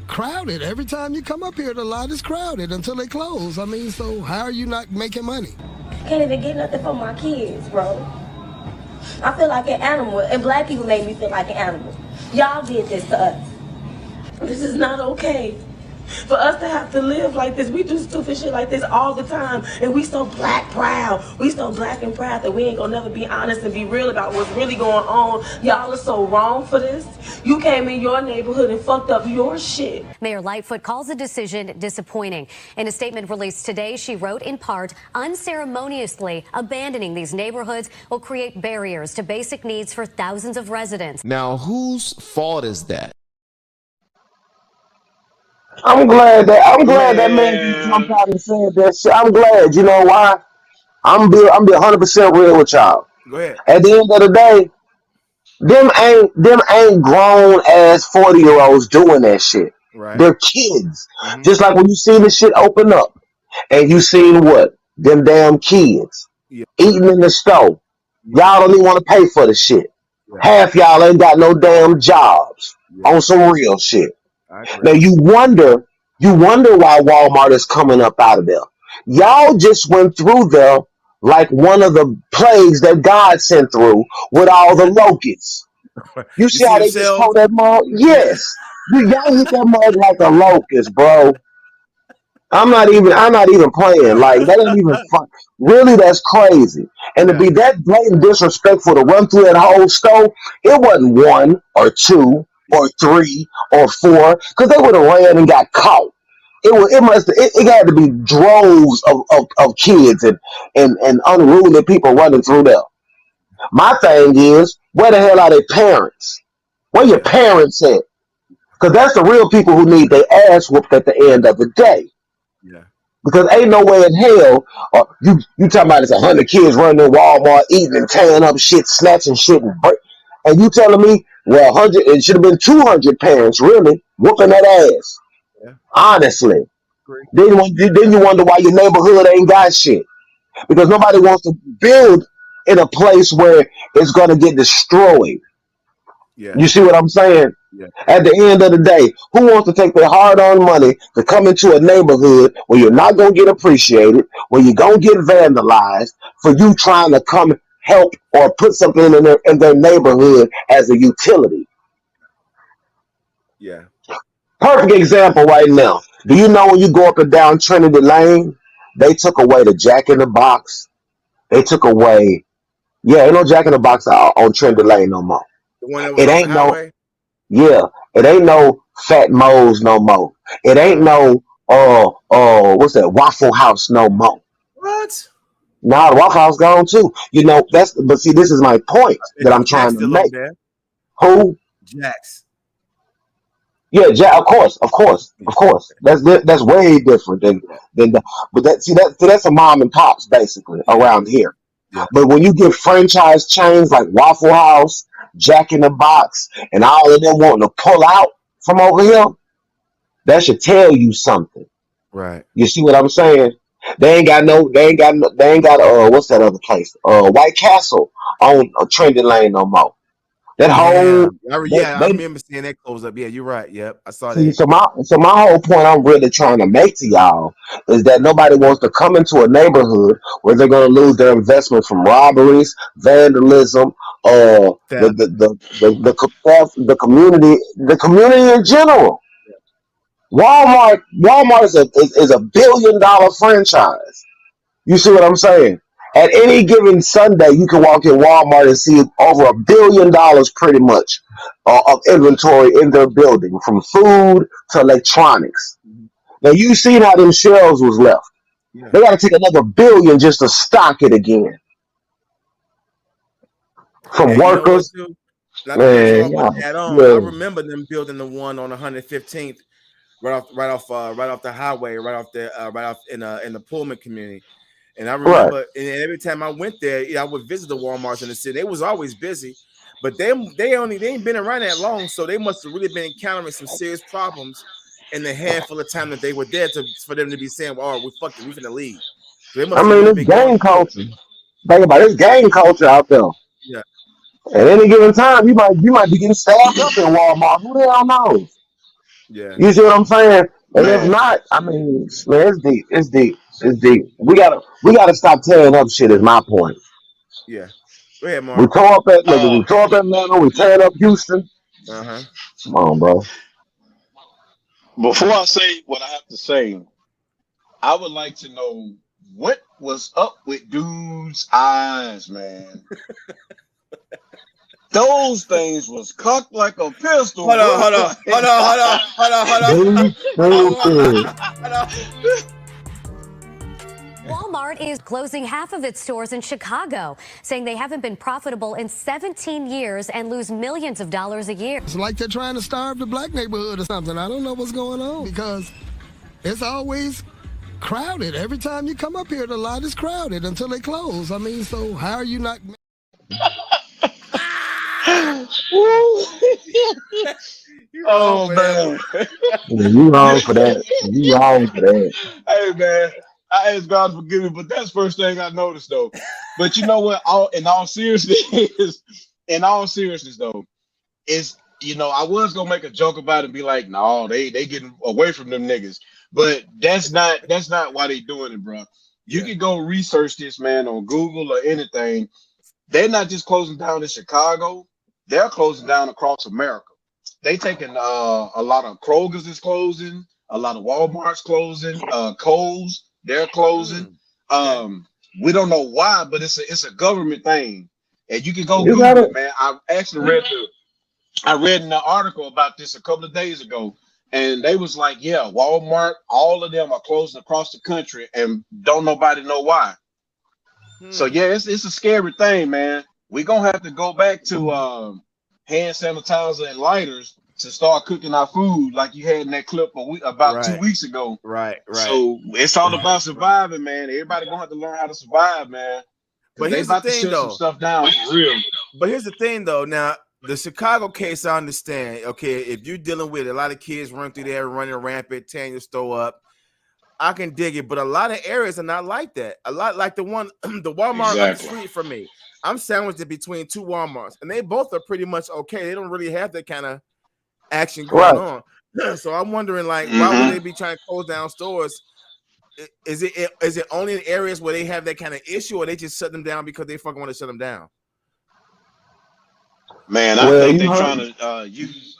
crowded. Every time you come up here, the lot is crowded until they close. I mean, so how are you not making money? Can't even get nothing for my kids, bro. I feel like an animal, and black people made me feel like an animal. Y'all did this to us. This is not okay. For us to have to live like this, we do stupid shit like this all the time, and we so black proud. We so black and proud that we ain't gonna never be honest and be real about what's really going on. Y'all are so wrong for this. You came in your neighborhood and fucked up your shit. Mayor Lightfoot calls the decision disappointing. In a statement released today, she wrote in part, unceremoniously abandoning these neighborhoods will create barriers to basic needs for thousands of residents. Now, whose fault is that? I'm glad that man jumped out and said that shit. I'm glad. You know why? I'm be 100% real with y'all. Go ahead. At the end of the day, them ain't grown ass 40-year-olds doing that shit. Right. They're kids. Just like when you seen this shit open up, and you seen what them damn kids eating in the store. Y'all don't even want to pay for the shit. Half y'all ain't got no damn jobs on some real shit. Now you wonder why Walmart is coming up out of there. Y'all just went through there like one of the plagues that God sent through with all the locusts. You see how they just call that mug? Yes. Y'all hit that mug like a locust, bro. I'm not even playing. Like that ain't even fun. Really, that's crazy. And to be that blatant disrespectful to run through that whole store, it wasn't 1 or 2 or 3 or 4, because they would have ran and got caught. It had to be droves of kids and unruly people running through there. My thing is, where the hell are their parents? Where your parents at? Because that's the real people who need their ass whooped at the end of the day. Yeah. Because ain't no way in hell you talking about it's 100 kids running in Walmart eating and tearing up shit, snatching shit, and you telling me, well, 100, it should have been 200 parents really whooping that ass. Yeah. Honestly. Then you wonder why your neighborhood ain't got shit. Because nobody wants to build in a place where it's going to get destroyed. Yeah. You see what I'm saying? Yeah. At the end of the day, who wants to take their hard-earned money to come into a neighborhood where you're not going to get appreciated, where you're going to get vandalized for you trying to come help or put something in their neighborhood as a utility? Yeah. Perfect example right now. Do you know when you go up and down Trinity Lane, they took away the Jack in the Box? They took away, ain't no Jack in the Box on Trinity Lane no more. The one that was it ain't no, it ain't no Fat Moe's no more. It ain't no what's that, Waffle House no more. What? Nah, the Waffle House gone too. You know, but see, this is my point that I'm trying to make. Who? Jack's. Yeah, Jack. Of course. That's way different than but that's a mom and pops basically around here. Yeah. But when you get franchise chains like Waffle House, Jack in the Box, and all of them wanting to pull out from over here, that should tell you something. Right. You see what I'm saying? They ain't got what's that other place? White Castle on Trinity Lane no more. That whole I remember seeing that close up. Yeah, you're right. Yep, I saw that. So my whole point I'm really trying to make to y'all is that nobody wants to come into a neighborhood where they're going to lose their investment from robberies, vandalism, the community in general. Walmart is a $1 billion franchise. You see what I'm saying? At any given Sunday, you can walk in Walmart and see over $1 billion pretty much of inventory in their building, from food to electronics. Now, you seen how them shelves was left. Yeah. They got to take another $1 billion just to stock it again. From workers. Man, I remember them building the one on 115th, right off the highway, right off in the Pullman community. And I remember, and every time I went there, I would visit the Walmarts in the city. They was always busy, but they ain't been around that long, so they must have really been encountering some serious problems in the handful of time that they were there for them to be saying, "Oh, we finna leave." So it's gang culture. Think about it, it's gang culture out there. Yeah. At any given time, you might be getting stabbed up in Walmart. Who the hell knows? Yeah. You see what I'm saying? And if not, I mean, man, it's deep. It's deep. It's deep. We gotta stop tearing up shit. Is my point. Yeah. Go ahead, Mark. We tore up Atlanta. We tearing up Houston. Uh-huh. Come on, bro. Before I say what I have to say, I would like to know what was up with dude's eyes, man. Those things was cocked like a pistol. Hold on. Walmart is closing half of its stores in Chicago, saying they haven't been profitable in 17 years and lose millions of dollars a year. It's like they're trying to starve the black neighborhood or something. I don't know what's going on because it's always crowded. Every time you come up here, the lot is crowded until they close. I mean, so how are you not... Oh man, you wrong for that. Hey man, I ask God to forgive me, but that's the first thing I noticed though. But you know what? In all seriousness though, is I was gonna make a joke about it and be like, no, they getting away from them niggas, but that's not why they doing it, bro. You can go research this, man, on Google or anything. They're not just closing down in Chicago. They're closing down across America. They taking a lot of Kroger's is closing, a lot of Walmart's closing, Kohl's, they're closing. We don't know why, but it's a government thing. And you can go Google it, man. I actually read an article about this a couple of days ago, and they was like, yeah, Walmart, all of them are closing across the country, and don't nobody know why. So yeah, it's a scary thing, man. We're gonna have to go back to hand sanitizer and lighters to start cooking our food like you had in that clip about 2 weeks ago. Right. So it's all about surviving, man. Everybody gonna have to learn how to survive, man. But here's the thing, though. Some stuff down for real. But here's the thing, though. Now, the Chicago case, I understand. Okay, if you're dealing with a lot of kids running through there, running rampant, tearing your store up, I can dig it. But a lot of areas are not like that. A lot like the Walmart on the street from me. I'm sandwiched in between two Walmarts, and they both are pretty much okay. They don't really have that kind of action going on. So I'm wondering, like, why would they be trying to close down stores? Is it only in areas where they have that kind of issue, or they just shut them down because they fucking want to shut them down? Man, I think they're trying to use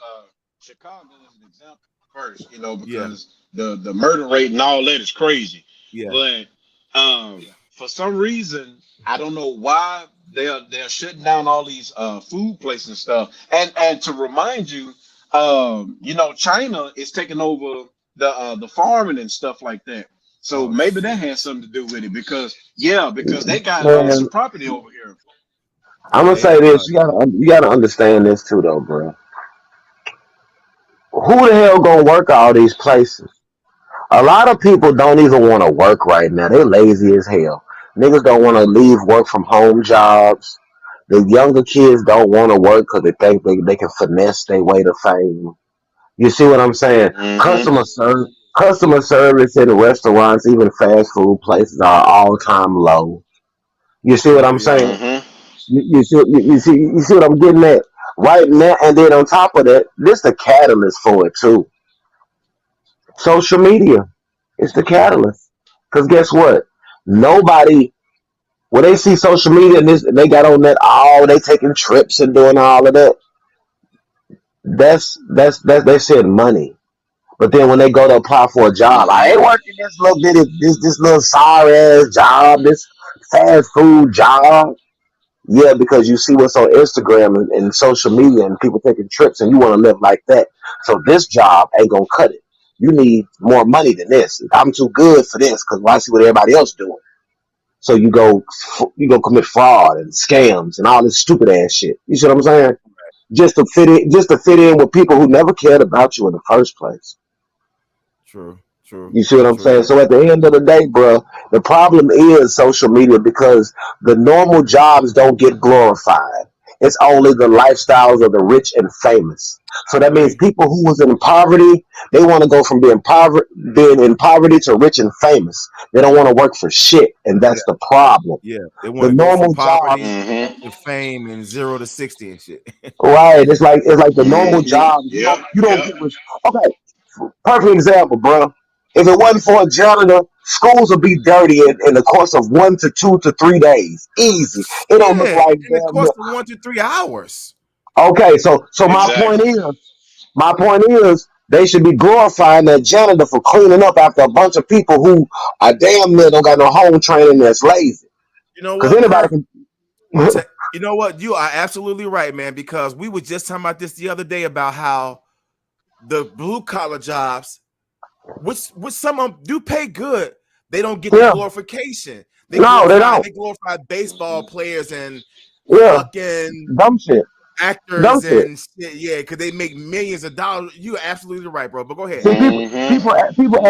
Chicago as an example first, because the murder rate and all that is crazy. Yeah. But for some reason, I don't know why they're shutting down all these food places and stuff. And to remind you, China is taking over the farming and stuff like that. So maybe that has something to do with it because they got some property over here. I'm gonna say this: you gotta understand this too, though, bro. Who the hell gonna work all these places? A lot of people don't even want to work right now. They lazy as hell. Niggas don't want to leave work from home jobs. The younger kids don't want to work because they think they can finesse their way to fame. You see what I'm saying? Customer service in restaurants, even fast food places, are all-time low. You see what I'm saying? You see what I'm getting at right now, and then on top of that, this the catalyst for it too. Social media is the catalyst, because guess what? Nobody, when they see social media and they got on that, they taking trips and doing all of that. That's they said money. But then when they go to apply for a job, I ain't working this little sorry ass job, this fast food job. Yeah, because you see what's on Instagram and social media and people taking trips and you want to live like that. So this job ain't gonna cut it. You need more money than this. I'm too good for this because I see what everybody else doing. So you go commit fraud and scams and all this stupid ass shit. You see what I'm saying? Just to fit in with people who never cared about you in the first place. True. You see what I'm saying? So at the end of the day, bro, the problem is social media because the normal jobs don't get glorified. It's only the lifestyles of the rich and famous. So that means people who was in poverty, they want to go from being in poverty to rich and famous. They don't want to work for shit, and that's the problem. Yeah, they want to go from poverty to fame and 0 to 60 and shit. Right. It's like the normal job. You don't get rich. Okay. Perfect example, bro. If it wasn't for a janitor, schools would be dirty in the course of 1 to 2 to 3 days. Easy. It don't look like in the course of 1 to 3 hours. Okay, so my point is they should be glorifying that janitor for cleaning up after a bunch of people who are damn near don't got no home training that's lazy. You know what? Because anybody can. You know what? You are absolutely right, man. Because we were just talking about this the other day about how the blue collar jobs, which some of them do pay good, they don't get the glorification. They don't. They glorify baseball players and fucking dumb shit. Actors dumb and shit, yeah, because they make millions of dollars. You're absolutely right, bro. But go ahead. See, people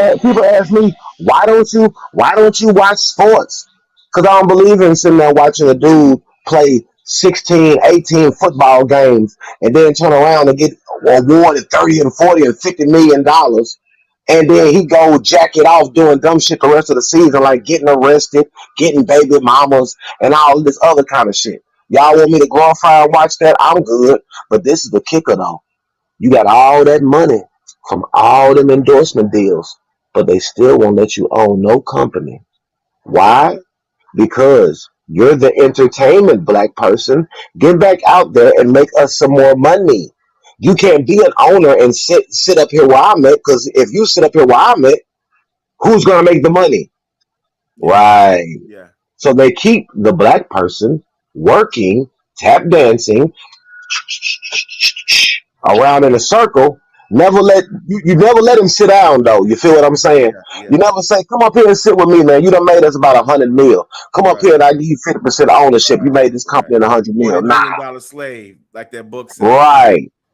ask me, why don't you watch sports? Because I don't believe in sitting there watching a dude play 16, 18 football games and then turn around and get awarded 30 and 40 and $50 million. And then he go jack it off doing dumb shit the rest of the season, like getting arrested, getting baby mamas, and all this other kind of shit. Y'all want me to glorify and watch that? I'm good. But this is the kicker, though. You got all that money from all them endorsement deals, but they still won't let you own no company. Why? Because you're the entertainment black person. Get back out there and make us some more money. You can't be an owner and sit up here where I'm at, because if you sit up here where I'm at, who's going to make the money? Right. Yeah. So they keep the black person working, tap dancing around in a circle. You never let him sit down, though. You feel what I'm saying? Yeah. You never say, come up here and sit with me, man. You done made us about 100 mil. Come up here and I give you 50% ownership. You made this company in 100 mil. $1 million slave, like that book said.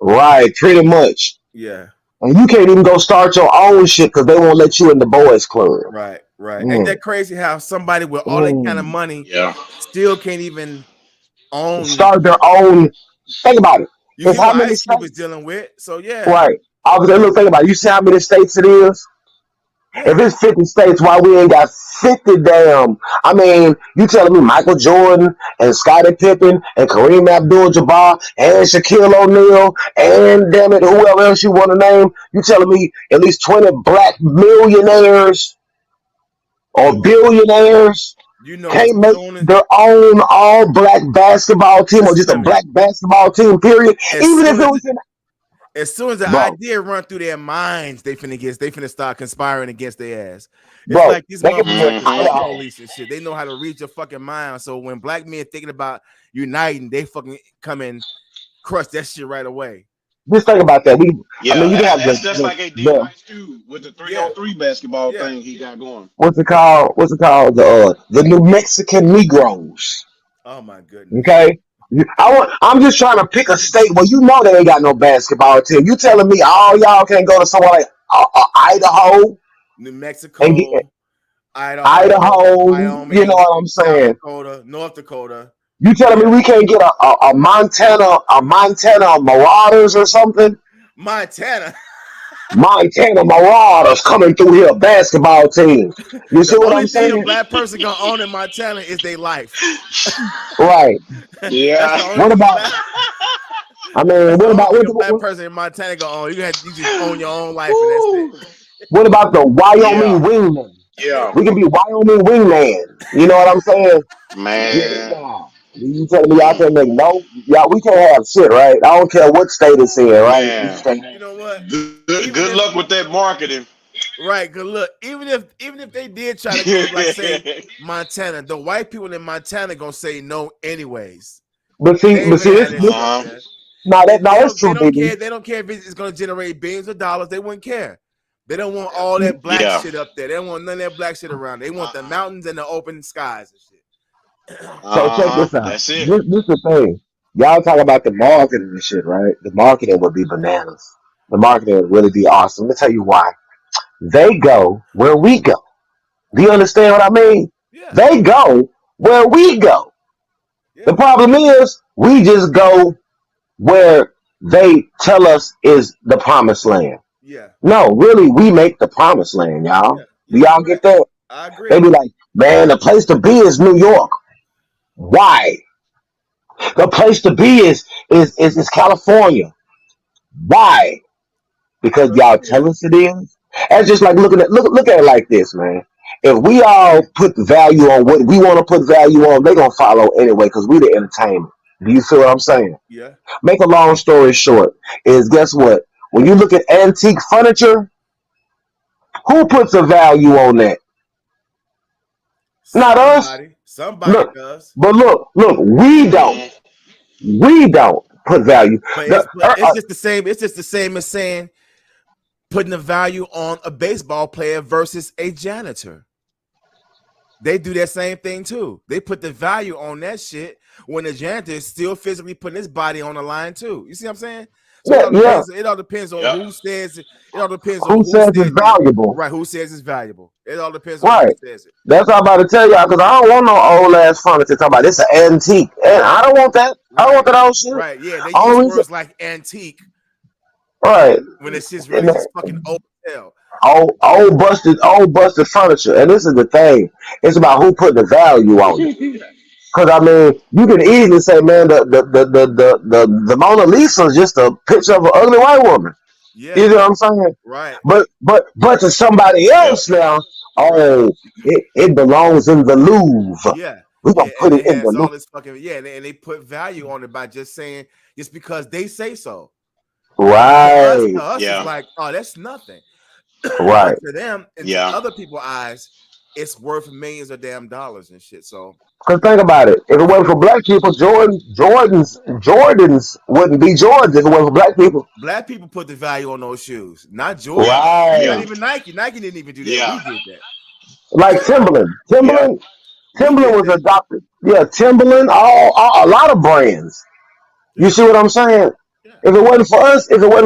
Right, pretty much. Yeah. And you can't even go start your own shit because they won't let you in the boys club. Right. Ain't that crazy how somebody with all that kind of money still can't even start their own? Think about it. You see what Ice Cube was dealing with, so yeah. Right. I was gonna think about it. You see how many states it is? If it's 50 states, why we ain't got 50 damn? I mean, you telling me Michael Jordan and Scottie Pippen and Kareem Abdul-Jabbar and Shaquille O'Neal and damn it, whoever else you want to name, you telling me at least 20 black millionaires or billionaires can't make their own all black basketball team or just a black basketball team, period? Even if it was in. As soon as the idea run through their minds, they finna start conspiring against their ass. It's like these motherfuckers police and shit. They know how to read your fucking mind. So when black men thinking about uniting, they fucking come and crush that shit right away. Just think about that. I mean, you have that's like a Ice Cube with the 3-on-3 basketball thing he got going. What's it called? The New Mexican Negroes. Oh my goodness. Okay. I'm just trying to pick a state where you know they ain't got no basketball team. You telling me all y'all can't go to somewhere like Idaho, New Mexico, Idaho, Wyoming, you know what I'm saying? North Dakota. You telling me we can't get a Montana Marauders or something? Montana Marauders coming through here, basketball team. You see what I'm saying? The only thing a black person gonna own in Montana is their life. Right. Yeah. What about? What black person in Montana gonna own? You just own your own life, and that's it. What about the Wyoming wingman? Yeah. We can be Wyoming wingman. You know what I'm saying? Man. You telling me y'all can't make we can't have shit, right? I don't care what state it's in, right? You know what? Good luck with that marketing. Right, cause look, even if they did try to go like say Montana, the white people in Montana gonna say no anyways. But see, that's true, baby. They don't care if it's gonna generate billions of dollars. They wouldn't care. They don't want all that black shit up there. They don't want none of that black shit around. They want the mountains and the open skies and shit. So check this out. This is the thing. Y'all talk about the marketing and shit, right? The marketing would be bananas. The marketing would really be awesome. Let me tell you why. They go where we go. Do you understand what I mean? Yeah. They go where we go. Yeah. The problem is we just go where they tell us is the promised land. Yeah. No, really, we make the promised land, y'all. Do y'all get that? I agree. They be like, man, the place to be is New York. Why? The place to be is California. Why? Because y'all tell us it is. That's just like look at it like this, man. If we all put value on what we want to put value on, they're gonna follow anyway because we the entertainment. Do you feel what I'm saying? Yeah. Make a long story short, is guess what? When you look at antique furniture, who puts a value on that? Not us. Somebody does. But look, we don't. We don't put value. But it's just the same. It's just the same as saying putting a value on a baseball player versus a janitor. They do that same thing too. They put the value on that shit when the janitor is still physically putting his body on the line too. You see what I'm saying? So it all depends on who says it. It all depends on who says it's valuable. Right? Who says it's valuable? It all depends on who says it. That's what I'm about to tell y'all because I don't want no old ass furniture. Talking about it's an antique, and I don't want that. Right. I don't want that old shit. Right? Yeah, they use words like antique. Right. When it's just really just fucking old hell. Old busted furniture, and this is the thing. It's about who put the value on it. Because I mean, you can easily say, man, the Mona Lisa is just a picture of an ugly white woman. Yeah. You know what I'm saying? Right. But to somebody else now, it belongs in the Louvre. Yeah. We're gonna put it in the Louvre. And they put value on it by just saying just because they say so. Right. To us it's like, oh, that's nothing. Right. To them, and to other people's eyes, it's worth millions of damn dollars and shit. So, because think about it, if it wasn't for black people, Jordans wouldn't be Jordans if it wasn't for black people. Black people put the value on those shoes, not Jordan. Right. Not even Nike. Nike didn't even do that. Yeah. We did that. Like Timberland was adopted. Yeah, Timberland, a lot of brands. You see what I'm saying? Yeah. If it wasn't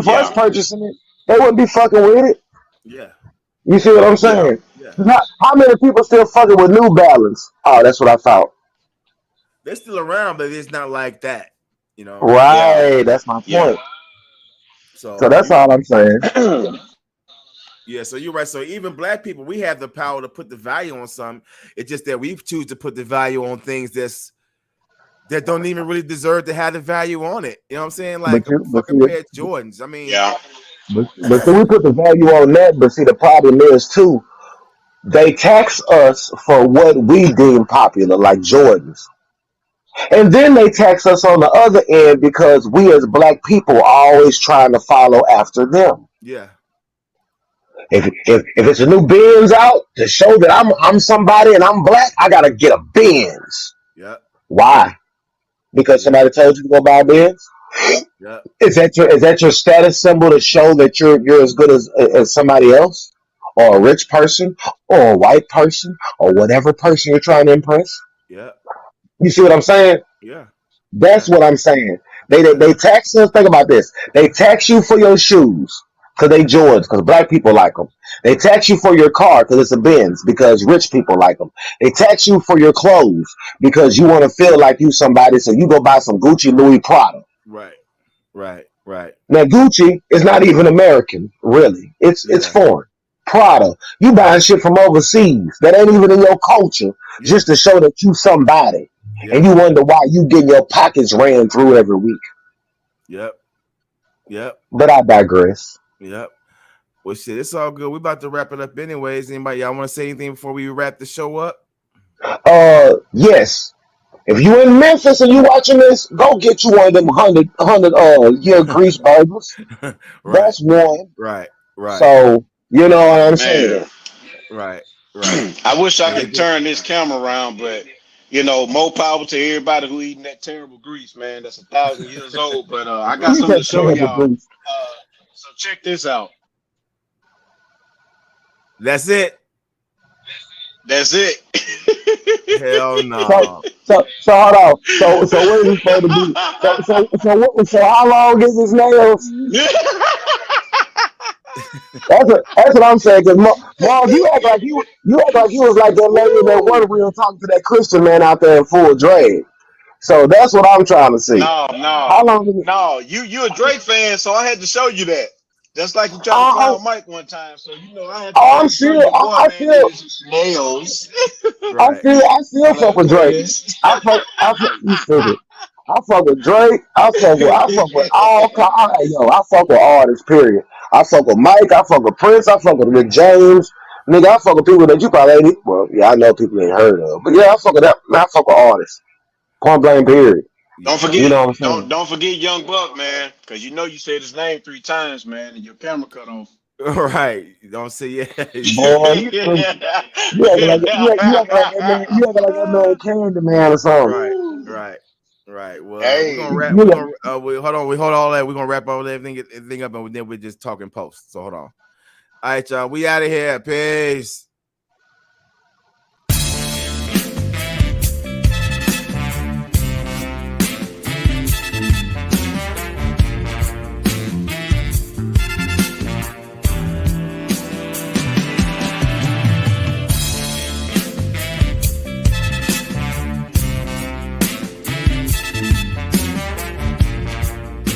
for us purchasing it, they wouldn't be fucking with it. Yeah. You see what I'm saying? Yeah. How many people still fucking with New Balance? Oh, that's what I thought. They're still around, but it's not like that, you know. Right, that's my point. Yeah. So that's all I'm saying. Yeah, so you're right. So even black people, we have the power to put the value on something. It's just that we choose to put the value on things that don't even really deserve to have the value on it. You know what I'm saying? Like a fucking pair of Jordans. I mean, But so we put the value on that, but see the problem is too, they tax us for what we deem popular, like Jordans. And then they tax us on the other end because we as black people are always trying to follow after them. Yeah. If it's a new Benz out to show that I'm somebody and I'm black, I gotta get a Benz. Yeah. Why? Because somebody told you to go buy a Benz? Yeah. Is that your status symbol to show that you're as good as somebody else, or a rich person, or a white person, or whatever person you're trying to impress? Yeah. You see what I'm saying? Yeah. That's what I'm saying. They tax us. Think about this. They tax you for your shoes because they Jordans, because black people like them. They tax you for your car because it's a Benz, because rich people like them. They tax you for your clothes because you want to feel like you somebody, so you go buy some Gucci, Louis, Prada. Right. Now Gucci is not even American, really. It's foreign. Prada, you buying shit from overseas that ain't even in your culture, just to show that you somebody, and you wonder why you getting your pockets ran through every week. Yep. But I digress. Yep. Well, shit, it's all good. We about to wrap it up anyways. Anybody y'all want to say anything before we wrap the show up? Yes. If you in Memphis and you watching this, go get you one of them 100 year grease burgers. Right. That's one. Right. So You know what I'm saying? Right. Right. I wish I could turn this camera around, but you know, more power to everybody who eating that terrible grease, man. That's 1,000 years old. But I got something to show y'all. So check this out. That's it. That's it. Hell no. So hold on. So what is he supposed to be? So how long is his nails? That's what I'm saying. Because Mom, you act like you was like that lady that one real talking to that Christian man out there in full drag. So that's what I'm trying to see. No. You a Drake fan, so I had to show you that. Just like you tried to clown Mike one time, so you know I had to. I still fuck with Drake. I fuck you stupid. I fuck with Drake. I fuck with all. I fuck with artists. Period. I fuck with Mike. I fuck with Prince. I fuck with Rick James. Nigga, I fuck with people that you probably ain't. Well, yeah, I know people ain't heard of, but yeah, I fuck with that. I fuck with artists. Point blank. Period. Don't forget, you know what I'm saying? Don't forget Young Buck, man, because you know you said his name 3 times, man, and your camera cut off. Right. Don't say yeah. Boy, you acting like that man Candyman or something. Right. Well, hey, we're gonna wrap. We hold all that. We're gonna wrap all everything up, and then we're just talking post. So hold on. All right, y'all. We out of here. Peace.